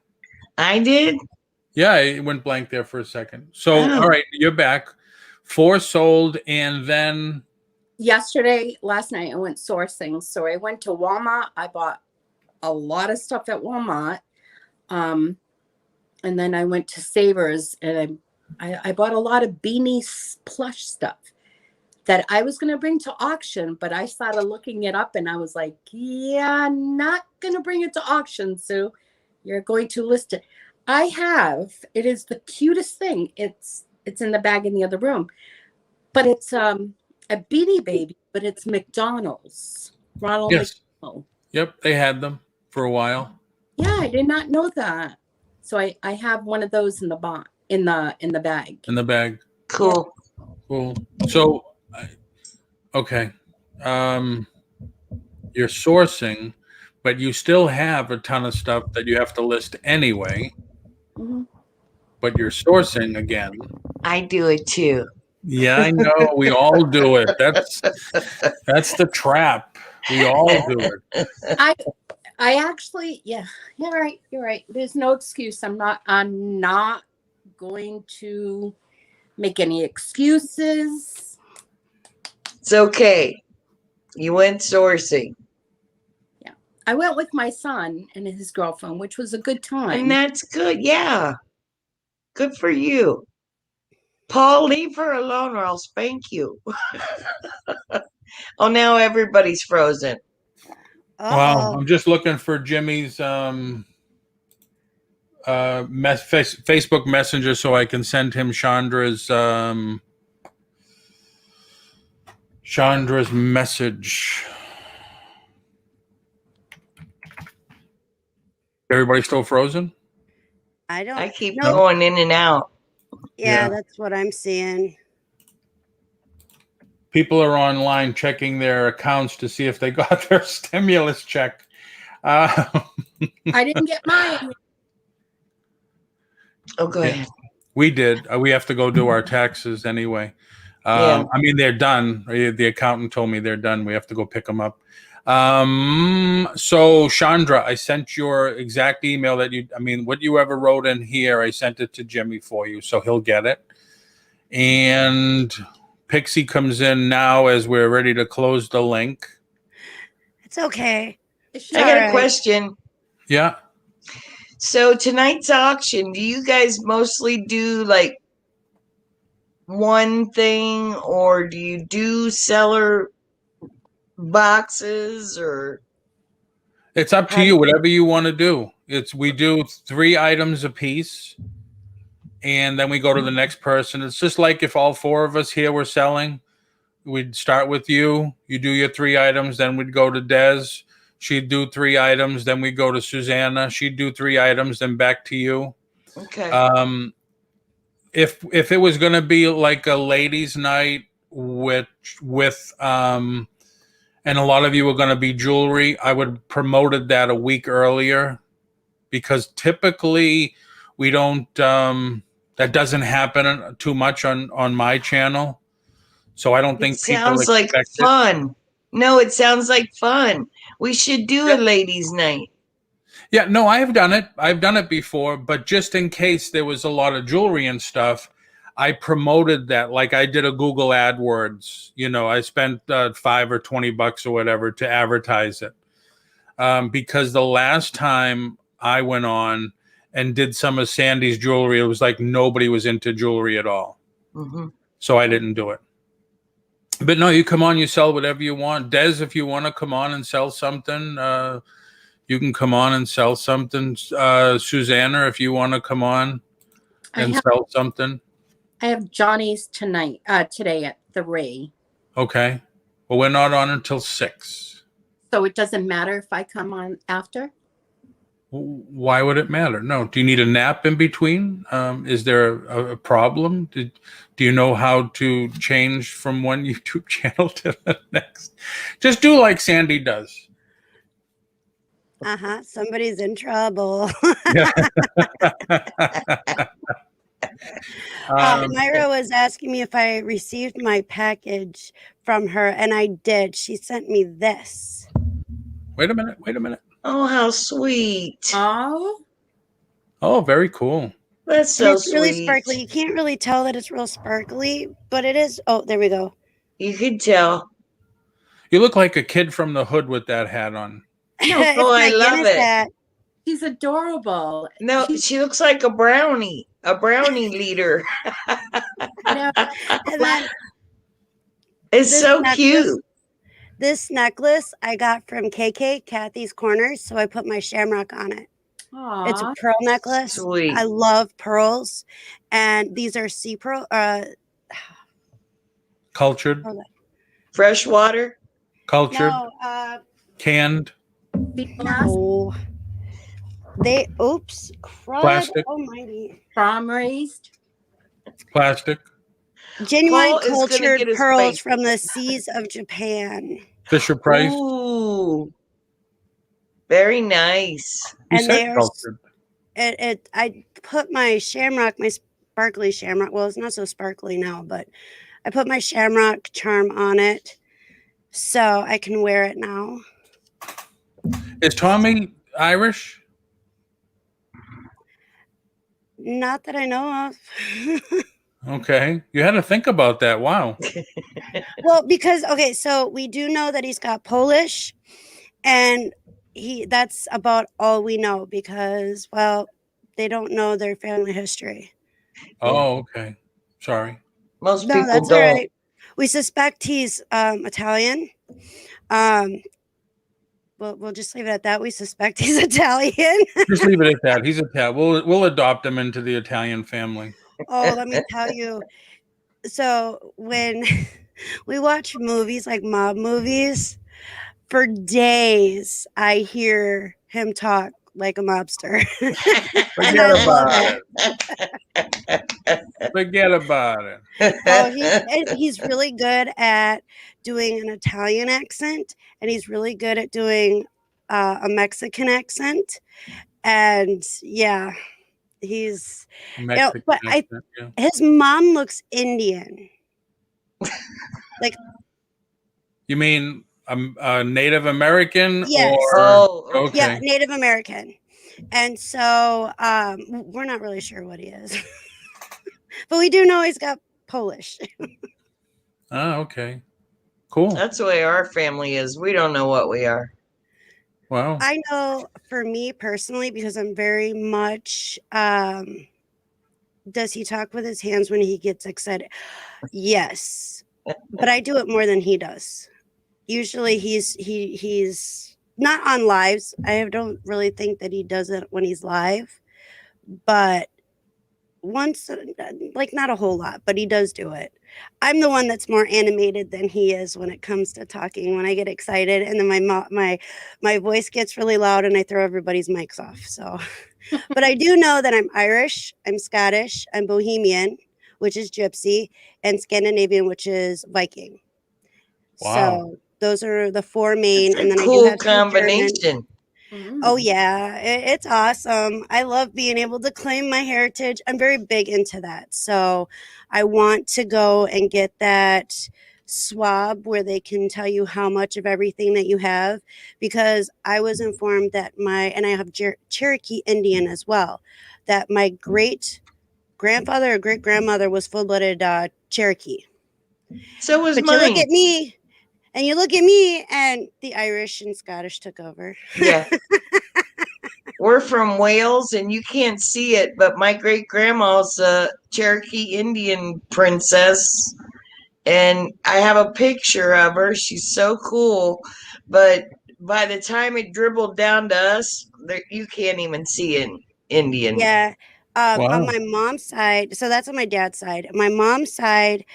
I did? Yeah, it went blank there for a second. So, Oh. all right, you're back. 4 sold, and then Last night, I went sourcing. So I went to Walmart. I bought a lot of stuff at Walmart. And then I went to Savers, and I bought a lot of beanie plush stuff that I was going to bring to auction, but I started looking it up and I was like, yeah, not going to bring it to auction, Sue. You're going to list it. It is the cutest thing. It's in the bag in the other room, but it's a Beanie Baby, but it's McDonald's. Ronald McDonald. Yep, they had them for a while. Yeah, I did not know that. So I have one of those in the bag. In the bag. Cool. Yeah. Cool. So, okay. You're sourcing, but you still have a ton of stuff that you have to list anyway. Mm-hmm. But you're sourcing again. I do it too. Yeah, I know. We all do it. That's the trap. We all do it. I actually, yeah, you're right. There's no excuse. I'm not going to make any excuses. It's okay. You went sourcing. Yeah. I went with my son and his girlfriend, which was a good time. And that's good. Yeah. Good for you. Paul, leave her alone or I'll spank you. Oh, now everybody's frozen. Wow, I'm just looking for Jimmy's Facebook Messenger so I can send him Chandra's message. Everybody still frozen? I keep going in and out. Yeah, that's what I'm seeing. People are online checking their accounts to see if they got their stimulus check. I didn't get mine. Oh, go ahead. We did. We have to go do our taxes anyway. Yeah. I mean, they're done. The accountant told me they're done. We have to go pick them up. So Chandra, I sent your exact email what you ever wrote in here, I sent it to Jimmy for you, so he'll get it. And Pixie comes in now as we're ready to close the link. It's okay. I got a question. Yeah. So tonight's auction, do you guys mostly do like one thing, or do you do seller boxes, or? It's up to you, whatever you want to do. We do 3 items a piece, and then we go to the next person. It's just like if all 4 of us here were selling, we'd start with you. You do your 3 items, then we'd go to Des. She'd do 3 items, then we'd go to Susanna. She'd do 3 items, then back to you. Okay. If it was going to be like a ladies' night with and a lot of you were going to be jewelry, I would promoted that a week earlier, because typically we don't. That doesn't happen too much on my channel, so I don't think people sounds like fun. No, it sounds like fun. We should do a ladies' night. Yeah, no, I have done it. I've done it before, but just in case there was a lot of jewelry and stuff, I promoted that. Like I did a Google AdWords. I spent $5 or $20 or whatever to advertise it. Because the last time I went on and did some of Sandy's jewelry, it was like nobody was into jewelry at all. Mm-hmm. So I didn't do it. But no, you come on, you sell whatever you want. Des, if you want to come on and sell something, you can come on and sell something. Susanna, if you want to come on and sell something. I have Johnny's today at 3. Okay. Well, we're not on until 6. So it doesn't matter if I come on after? Why would it matter? No. Do you need a nap in between? Is there a problem? Do you know how to change from one YouTube channel to the next? Just do like Sandy does. Somebody's in trouble. Yeah. Myra was asking me if I received my package from her, and I did. She sent me this. Wait a minute. Oh, how sweet. Oh, Very cool. That's And so it's really sweet. sparkly. You can't really tell that it's real sparkly, but it is. Oh, there we go. You can tell. You look like a kid from the hood with that hat on. no, It's Oh, I my love Guinness it. hat. she's adorable. No, she looks like a brownie leader. No, And then It's this so necklace- cute. this necklace I got from KK, Kathy's Corners, so I put my shamrock on it. It's a aw, pearl necklace. Sweet. I love pearls, and these are sea pearl. Cultured, Fresh water. cultured, No, canned, no. They oops, crud, Plastic. almighty. farm raised. plastic, Genuine Paul is gonna cultured get his pearls face. from the seas of Japan. Fisher Price. Ooh. Very nice. You And said they are cultured. I put my shamrock, my sparkly shamrock. Well, it's not so sparkly now, but I put my shamrock charm on it so I can wear it now. Is Tommy Irish? Not that I know of. Okay. You had to think about that. Wow. Well, because okay, so we do know that he's got Polish, and that's about all we know because well, they don't know their family history. Oh, okay. Sorry. Most No, people that's don't. all right. We suspect he's Italian. We'll just leave it at that. We suspect he's Italian. Just leave it at that. He's Italian. We'll adopt him into the Italian family. Oh, let me tell you. So when we watch movies like mob movies, for days I hear him talk like a mobster. And I love it. Forget about it. Oh, he's really good at doing an Italian accent, and he's really good at doing a Mexican accent. And yeah, he's Mexican but accent, yeah. his mom looks Indian. You mean a Native American? Yes. Or Oh, okay. Yeah, Native American. And so we're not really sure what he is. But we do know he's got Polish. Oh, okay. Cool. That's the way our family is. We don't know what we are. Wow. I know for me personally, because I'm very much does he talk with his hands when he gets excited? Yes. But I do it more than he does. Usually he's not on lives. I don't really think that he does it when he's live, but once, like not a whole lot, but he does do it. I'm the one that's more animated than he is when it comes to talking. When I get excited, and then my voice gets really loud, and I throw everybody's mics off. So, but I do know that I'm Irish, I'm Scottish, I'm Bohemian, which is Gypsy, and Scandinavian, which is Viking. Wow. So those are the four main, It's and a then I cool do have some German. combination. Oh yeah, it's awesome. I love being able to claim my heritage. I'm very big into that. So I want to go and get that swab where they can tell you how much of everything that you have, because I was informed that and I have Cherokee Indian as well, that my great grandfather or great grandmother was full-blooded Cherokee. So was But mine. you look at me, and you look at me, and the Irish and Scottish took over. Yeah. We're from Wales, and you can't see it, but my great grandma's a Cherokee Indian princess, and I have a picture of her. She's so cool, but by the time it dribbled down to us, you can't even see an Indian. Yeah. Wow. On my mom's side, so that's on my dad's side. My mom's side,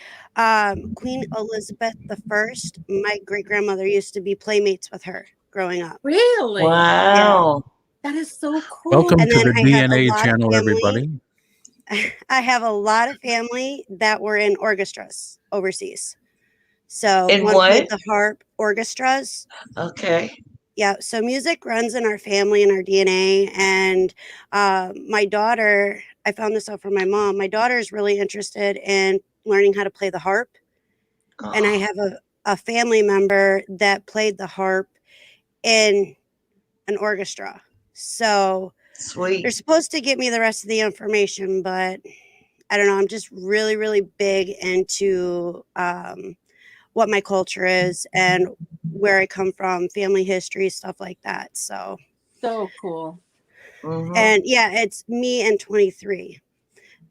Queen Elizabeth I, my great grandmother used to be playmates with her growing up. Really? Wow. That is so cool. Welcome And to then the I have a DNA lot of channel, family. everybody. I have a lot of family that were in orchestras overseas. So In one what? played the harp, orchestras. Okay. Yeah, so music runs in our family and our DNA. And my daughter, I found this out from my mom. My daughter is really interested in learning how to play the harp. And I have a family member that played the harp in an orchestra. So Sweet. they're supposed to give me the rest of the information, but I don't know. I'm just really, really big into what my culture is and where I come from, family history, stuff like that. So cool. Mhm. and yeah, it's me and 23.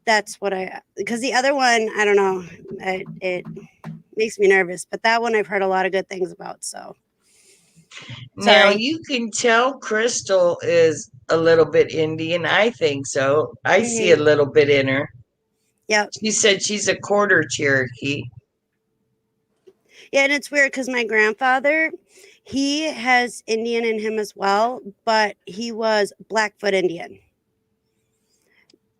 That's what because the other one, I don't know, it makes me nervous, but that one I've heard a lot of good things about. So Now sorry. you can tell Crystal is a little bit Indian. I think so. I see a little bit in her. Yep. She said she's a quarter Cherokee. Yeah, and it's weird because my grandfather, he has Indian in him as well, but he was Blackfoot Indian.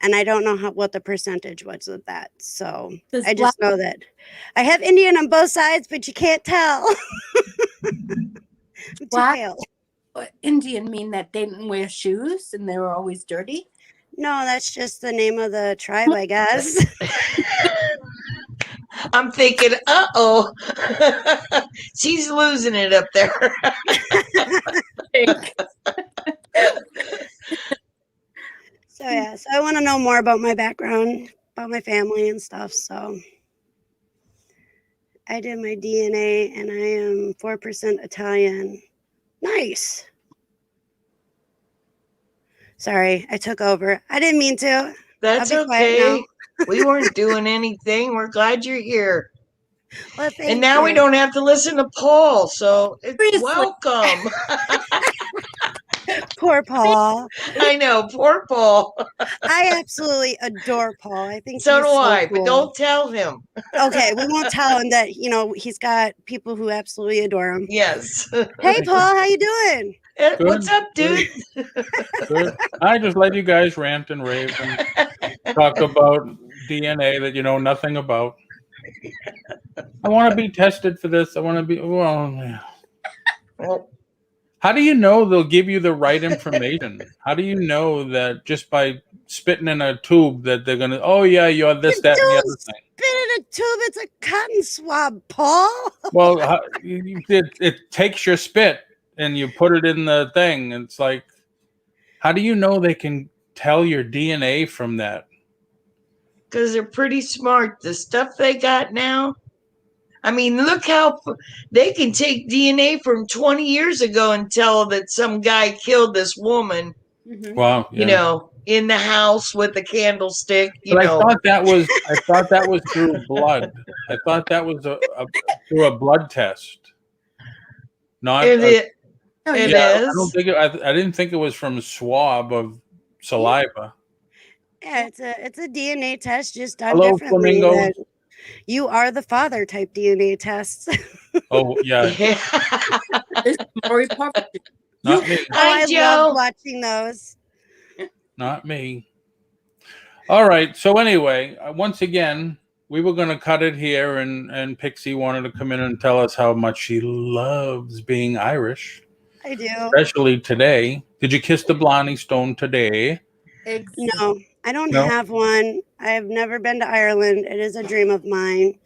And I don't know what the percentage was of that. So I just know that I have Indian on both sides, but you can't tell. Black Indian mean that they didn't wear shoes and they were always dirty? No, that's just the name of the tribe, I guess. I'm thinking, uh-oh, she's losing it up there. So yeah, so I want to know more about my background, about my family and stuff. So I did my DNA and I am 4% Italian. Nice. Sorry, I took over. I didn't mean to. That's I'll be quiet okay. now. We weren't doing anything. We're glad you're here. Well, And now we don't have to listen to Paul. So welcome. Poor Paul. I know, poor Paul. I absolutely adore Paul. I think So he's do I, cool. but don't tell him. Okay, we won't tell him that, he's got people who absolutely adore him. Yes. Hey, Paul, how you doing? Good, what's up, dude? Good. I just let you guys rant and rave and talk about DNA that you know nothing about. I want to be tested for this. I want to be, how do you know they'll give you the right information? How do you know that just by spitting in a tube that they're going to, oh yeah, you're this, that, and the other thing? Spit in a tube. It's a cotton swab, Paul. Well, it takes your spit and you put it in the thing. And it's like, how do you know they can tell your DNA from that? Because they're pretty smart. The stuff they got now. I mean, look how they can take DNA from 20 years ago and tell that some guy killed this woman. Mm-hmm. Wow. Yeah. In the house with a candlestick. But I thought that was through blood. I thought that was through a blood test. Not it is. I didn't think it was from a swab of saliva. Yeah, it's a DNA test just done Hello, differently. flamingos. You are the father type DNA tests. Oh yeah. Not me. I love watching those. Not me. All right. So anyway, once again, we were going to cut it here, and Pixie wanted to come in and tell us how much she loves being Irish. I do. Especially today. Did you kiss the Blarney Stone today? No, I don't have one. I've never been to Ireland. It is a dream of mine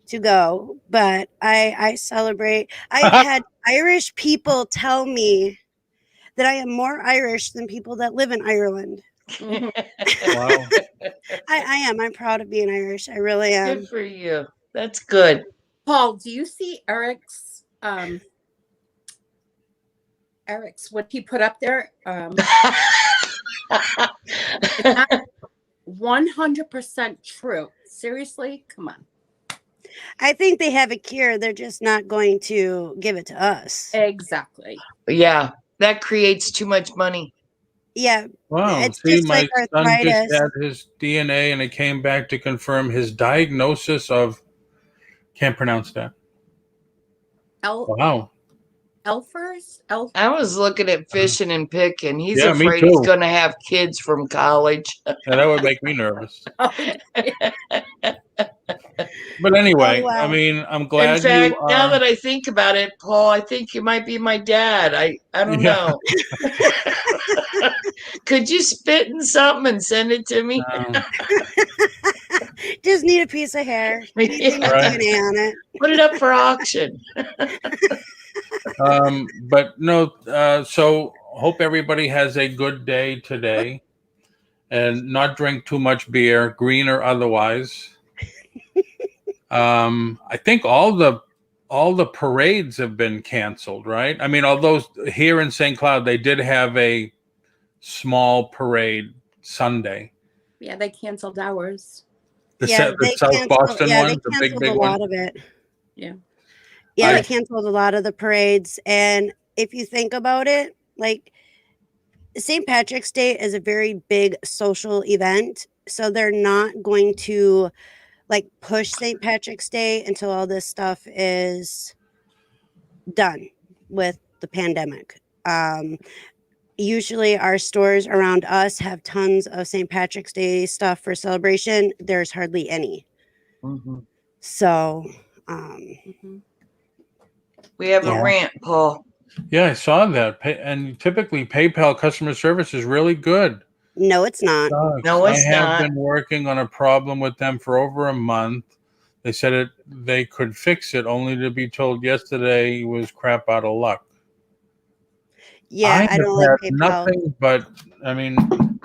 to go, but I celebrate. I've had Irish people tell me that I am more Irish than people that live in Ireland. Wow. I am. I'm proud of being Irish. I really am. Good for you. That's good. Paul, do you see Eric's what he put up there? It's not 100% true. Seriously? Come on. I think they have a cure. They're just not going to give it to us. Exactly. Yeah, that creates too much money. Yeah. Wow. It's See, just my like son arthritis. just had his DNA and it came back to confirm his diagnosis of, can't pronounce that. L. Wow. Elfers? I was looking at fishing and picking. He's Yeah, me afraid he's too. going to have kids from college. Yeah, that would make me nervous. Oh, But anyway, Oh, wow. I mean, I'm In glad fact, you now are. that I think about it, Paul, I think you might be my dad. I don't Yeah. know. Could you spit in something and send it to me? Just need a piece of hair. Anything with Right. DNA on it. Put it up for auction. But no, so hope everybody has a good day today and not drink too much beer, green or otherwise. I think all the parades have been canceled, right? I mean, although here in St. Cloud they did have a small parade Sunday. yeah, they canceled ours. The they South canceled, Boston yeah, one, they the canceled big a one. lot of it. Yeah. Yeah, they I- canceled a lot of the parades. And if you think about it, like St. Patrick's Day is a very big social event. So they're not going to like push St. Patrick's Day until all this stuff is done with the pandemic. Usually our stores around us have tons of St. Patrick's Day stuff for celebration. There's hardly any. Mhm. So We have Yeah. a rant, Paul. Yeah, I saw that. And typically PayPal customer service is really good. no, it's not. No, I it's have not. been working on a problem with them for over a month. They said they could fix it, only to be told yesterday was crap out of luck. Yeah, I have don't like had PayPal. nothing but, I mean,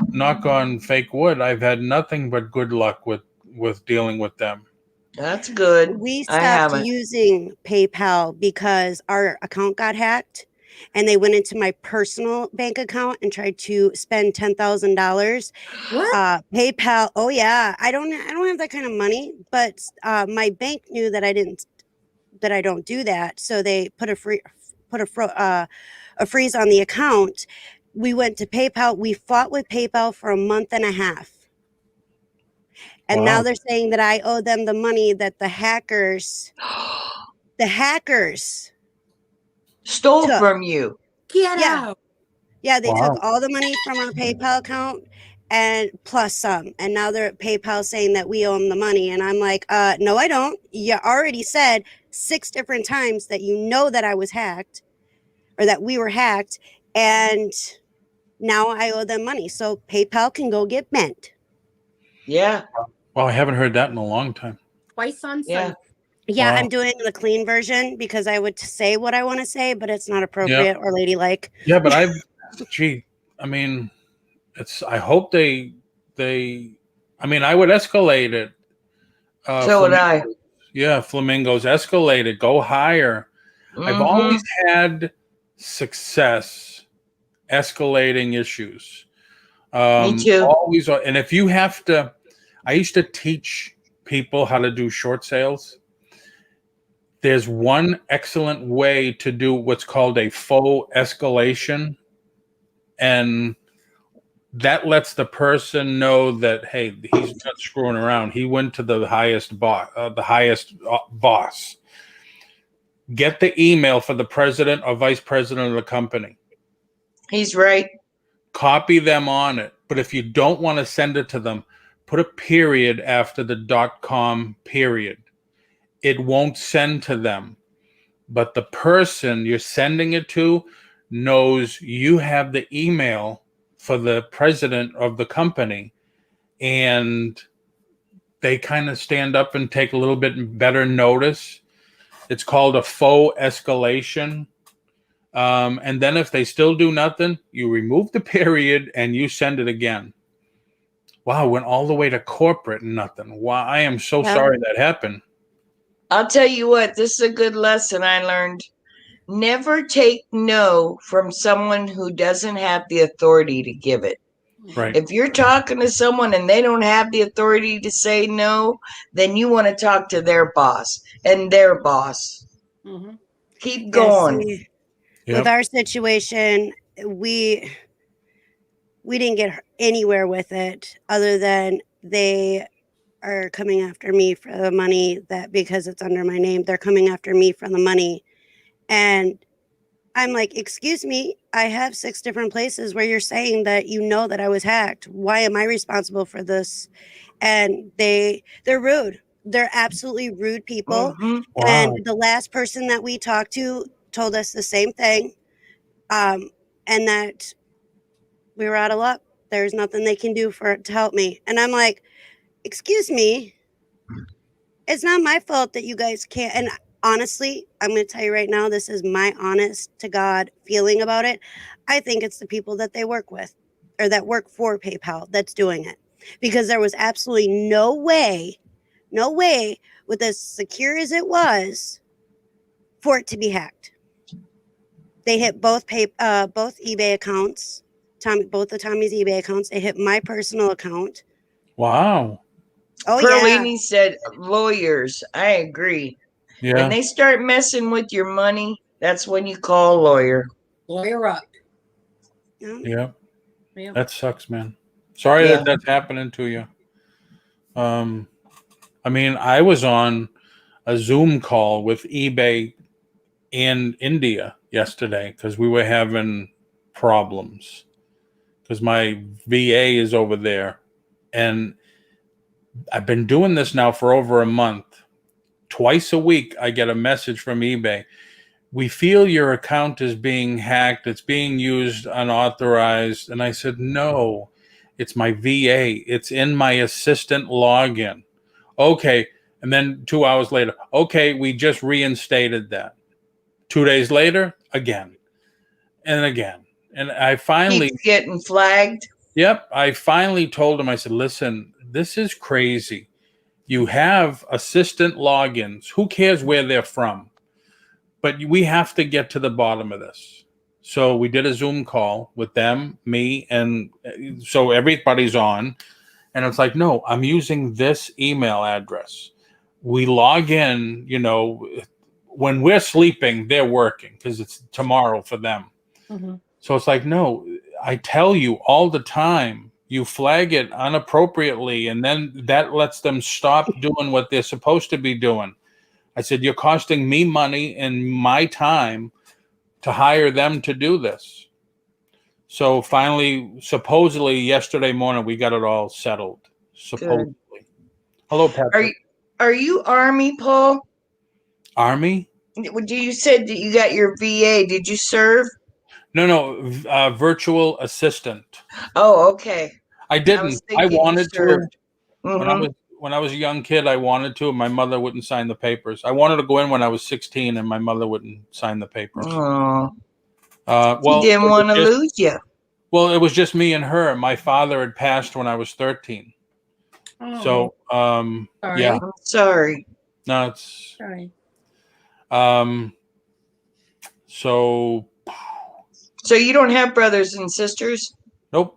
knock on fake wood, I've had nothing but good luck with dealing with them. That's good. We I stopped haven't. using PayPal because our account got hacked and they went into my personal bank account and tried to spend $10,000. What? PayPal, oh yeah, I don't have that kind of money, but my bank knew that I don't do that, so they put a freeze on the account. We went to PayPal. We fought with PayPal for a month and a half. And now Wow. they're saying that I owe them the money that the hackers Stole took. from you. Get Yeah. out. Yeah, they Wow. took all the money from our PayPal account and plus some. And now they're at PayPal saying that we owe them the money. And I'm like, no, I don't. You already said 6 different times that you know that I was hacked or that we were hacked. And now I owe them money. So PayPal can go get bent. Yeah. Well, I haven't heard that in a long time. Twice on Yeah. Sunday. Yeah, Wow. I'm doing the clean version because I would say what I want to say, but it's not appropriate or ladylike. Yeah, but I mean, I hope I would escalate it. So would I. Yeah, flamingos, escalate it, go higher. I've Mhm. always had success escalating issues. Me too. Always, and if you have to, I used to teach people how to do short sales. There's one excellent way to do what's called a faux escalation, and that lets the person know that, hey, he's not screwing around. He went to the highest boss. Get the email for the president or vice president of the company. He's right. Copy them on it. But if you don't want to send it to them, put a period after the .com period. It won't send to them. But the person you're sending it to knows you have the email for the president of the company, and they kind of stand up and take a little bit better notice. It's called a faux escalation. And then if they still do nothing, you remove the period and you send it again. Wow, went all the way to corporate and nothing. Wow, I am so sorry that happened. I'll tell you what, this is a good lesson I learned. Never take no from someone who doesn't have the authority to give it. Right. If you're talking to someone and they don't have the authority to say no, then you want to talk to their boss and their boss. Mhm. Keep going. See, Yep. with our situation, we didn't get anywhere with it other than they are coming after me for the money, that because it's under my name, they're coming after me for the money. And I'm like, excuse me, I have 6 different places where you're saying that you know that I was hacked. Why am I responsible for this? And they're rude. They're absolutely rude people. Mm-hmm. And Wow. the last person that we talked to told us the same thing, and that we were out of luck. There's nothing they can do to help me. And I'm like, excuse me, it's not my fault that you guys can't. And honestly, I'm going to tell you right now, this is my honest to God feeling about it. I think it's the people that they work with or that work for PayPal that's doing it, because there was absolutely no way with as secure as it was for it to be hacked. They hit both eBay accounts, both of Tommy's eBay accounts. They hit my personal account. Wow. Oh yeah. Perlini said lawyers. I agree. When Yeah. they start messing with your money, that's when you call a lawyer. Lawyer up. Yeah. Yeah. That sucks, man. Sorry Yeah. that that's happening to you. I mean, I was on a Zoom call with eBay in India yesterday because we were having problems because my VA is over there. And I've been doing this now for over a month. Twice a week, I get a message from eBay. We feel your account is being hacked. It's being used unauthorized. And I said, no, it's my VA. It's in my assistant login. Okay. And then 2 hours later, okay, we just reinstated that. 2 days later, again and again. And I finally Keeps getting flagged. Yep. I finally told him, I said, listen, this is crazy. You have assistant logins. Who cares where they're from? But we have to get to the bottom of this. So we did a Zoom call with them, me, and so everybody's on. And it's like, no, I'm using this email address. We log in, when we're sleeping, they're working because it's tomorrow for them. Mm-hmm. So it's like, no, I tell you all the time, you flag it inappropriately, and then that lets them stop doing what they're supposed to be doing. I said, you're costing me money and my time to hire them to do this. So finally, supposedly yesterday morning, we got it all settled. Supposedly. Good. Hello, Patrick. Are you Army, Paul? Army? You said that you got your VA. Did you serve? No, virtual assistant. Oh, okay. I didn't. I wanted to. Mm-hmm. When I was a young kid, I wanted to, and my mother wouldn't sign the papers. I wanted to go in when I was 16, and my mother wouldn't sign the papers. Oh, Well, she didn't want to lose you. Well, it was just me and her. My father had passed when I was 13. Oh, So, sorry. yeah. I'm sorry. No, it's Sorry. so So you don't have brothers and sisters? nope,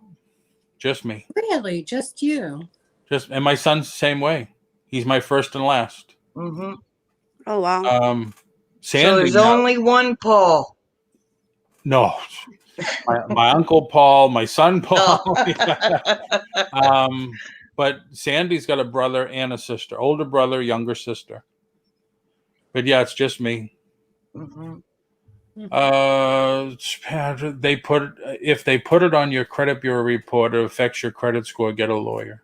just me. Really? Just you? And my son's the same way. He's my first and last. Mm-hmm. Oh wow. Sandy. So there's only one Paul. No, my uncle Paul, my son Paul. Oh. But Sandy's got a brother and a sister, older brother, younger sister. But yeah, it's just me. Mm-hmm. If they put it on your credit bureau report, it affects your credit score. Get a lawyer.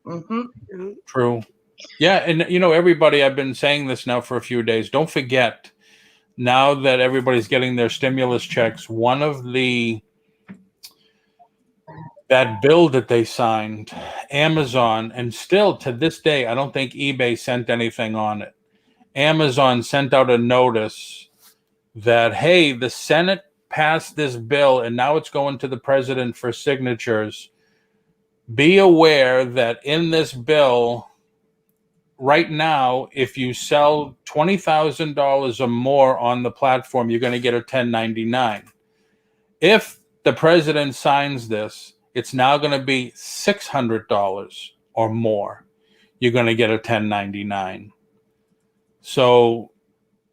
Mm-hmm. True. Yeah, and everybody, I've been saying this now for a few days. Don't forget, now that everybody's getting their stimulus checks, one of that bill that they signed, Amazon, and still to this day, I don't think eBay sent anything on it. Amazon sent out a notice that, hey, the Senate passed this bill and now it's going to the president for signatures. Be aware that in this bill right now, if you sell $20,000 or more on the platform, you're going to get a 1099. If the president signs this, it's now going to be $600 or more. You're going to get a 1099. So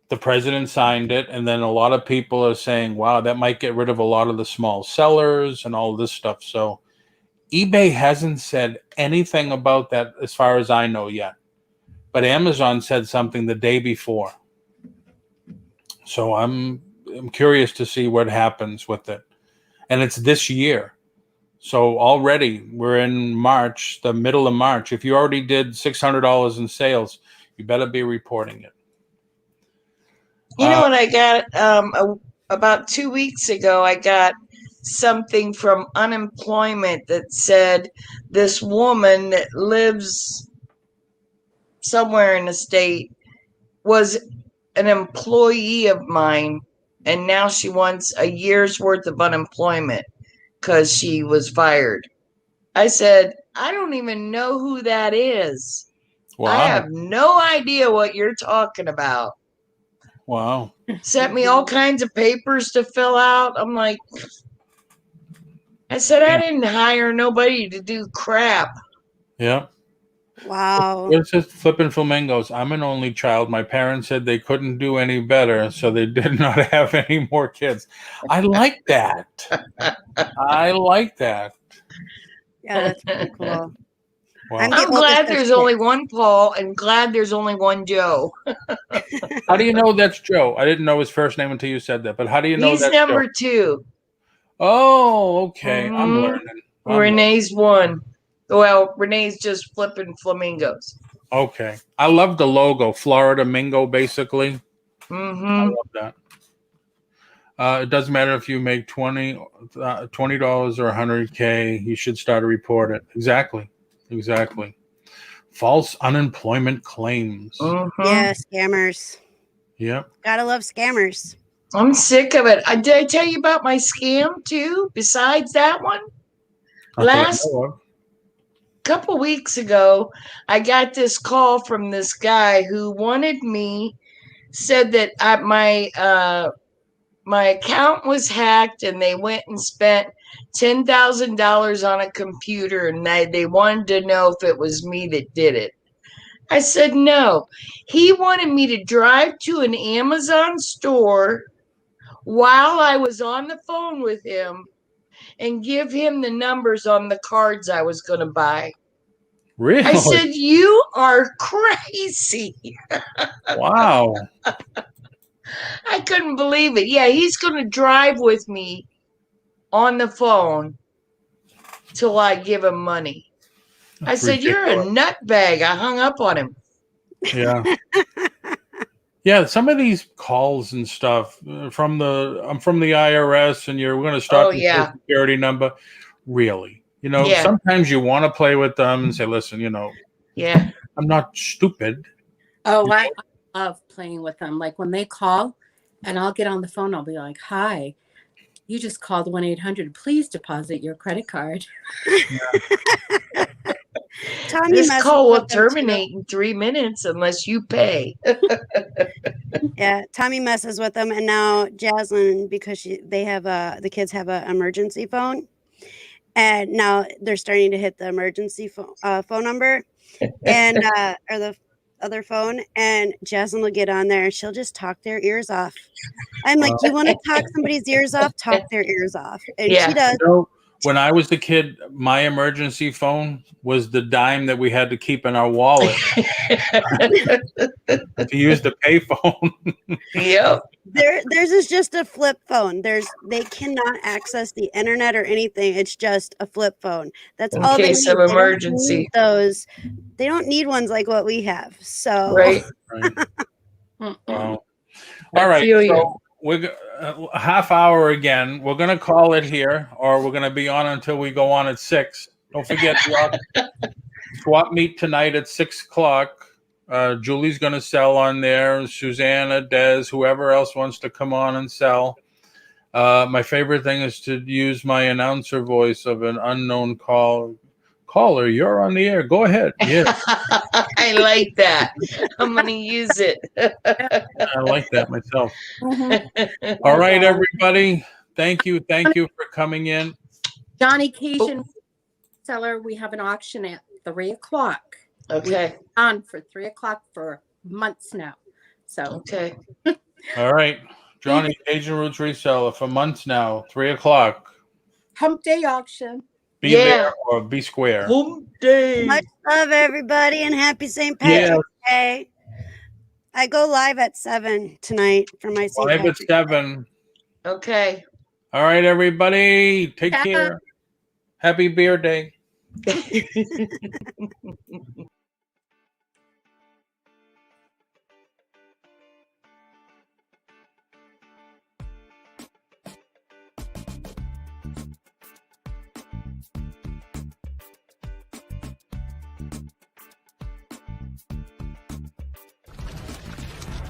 the president signed it, and then a lot of people are saying, wow, that might get rid of a lot of the small sellers and all this stuff. So eBay hasn't said anything about that as far as I know yet. But Amazon said something the day before. So I'm curious to see what happens with it. And it's this year. So already we're in March, the middle of March. If you already did $600 in sales, you better be reporting it. You know what I got? About 2 weeks ago, I got something from unemployment that said this woman that lives somewhere in the state was an employee of mine, and now she wants a year's worth of unemployment because she was fired. I said, I don't even know who that is. Wow. I have no idea what you're talking about. Wow. Sent me all kinds of papers to fill out. I'm like, I said, I didn't hire nobody to do crap. Yeah. Wow. It's just flipping flamingos. I'm an only child. My parents said they couldn't do any better, so they did not have any more kids. I like that. I like that. Yeah, that's pretty cool. Wow. I'm the I'm glad oldest of there's six. only one Paul and glad there's only one Joe. How do you know that's Joe? I didn't know his first name until you said that, but how do you know He's that's number Joe? 2. Oh, okay. I'm Mhm. learning. I'm learning. Renee's 1. Well, Renee's just flipping flamingos. Okay. I love the logo, Florida Mingo, basically. I Mm-hmm. love that. It doesn't matter if you make $20 or $100K. You should start a report it. Exactly. False unemployment claims. Mm-hmm. Yeah, scammers. Yep. Gotta love scammers. I'm sick of it. Did I tell you about my scam too? Besides that one, Not that I last know of. couple weeks ago, I got this call from this guy who wanted me. Said that my account was hacked and they went and spent $10,000 on a computer and they wanted to know if it was me that did it. I said no. He wanted me to drive to an Amazon store while I was on the phone with him and give him the numbers on the cards I was going to buy. Really? I said, you are crazy. Wow. I couldn't believe it. Yeah, he's going to drive with me on the phone till I give him money. I said, you're a nutbag. I hung up on him. Yeah. Yeah, some of these calls and stuff I'm from the IRS and you're going to start your Social Security number. Really? Sometimes you want to play with them and say, listen, Yeah. I'm not stupid. Oh, I love playing with them. Like when they call and I'll get on the phone, I'll be like, hi, you just called 1-800. Please deposit your credit card. This call will terminate in 3 minutes unless you pay. Yeah, Tommy messes with them, and now Jaslyn, because the kids have an emergency phone, and now they're starting to hit the emergency phone number, and or the other phone, and Jaslyn will get on there and she'll just talk their ears off. I'm like, you want to talk somebody's ears off? Talk their ears off, and she does. When I was a kid, my emergency phone was the dime that we had to keep in our wallet to use the pay phone. Yep. Theirs is just a flip phone. They cannot access the internet or anything. It's just a flip phone. That's all they need. In case of emergency. They don't need ones like what we have. So right. Wow. All right. So we're a half hour again. We're going to call it here, or we're going to be on until we go on at 6. Don't forget Swap Meet tonight at 6 o'clock. Julie's going to sell on there. Susanna, Des, whoever else wants to come on and sell. My favorite thing is to use my announcer voice of an unknown caller. You're on the air. Go ahead. Yeah. I like that. I'm going to use it. I like that myself. All right, everybody. Thank you for coming in. Johnny Cajun Seller, we have an auction at 3 o'clock. Okay. On for 3 o'clock for months now. So okay. All right. Johnny Cajun Roots Reseller for months now, 3 o'clock. Hump Day auction. Be there or be square. Hump Day. Much love, everybody, and happy St. Patrick's Day. I go live at 7 tonight for my St. Live Patrick's at 7. Okay. All right, everybody. Take Ciao. care. Happy Beer Day.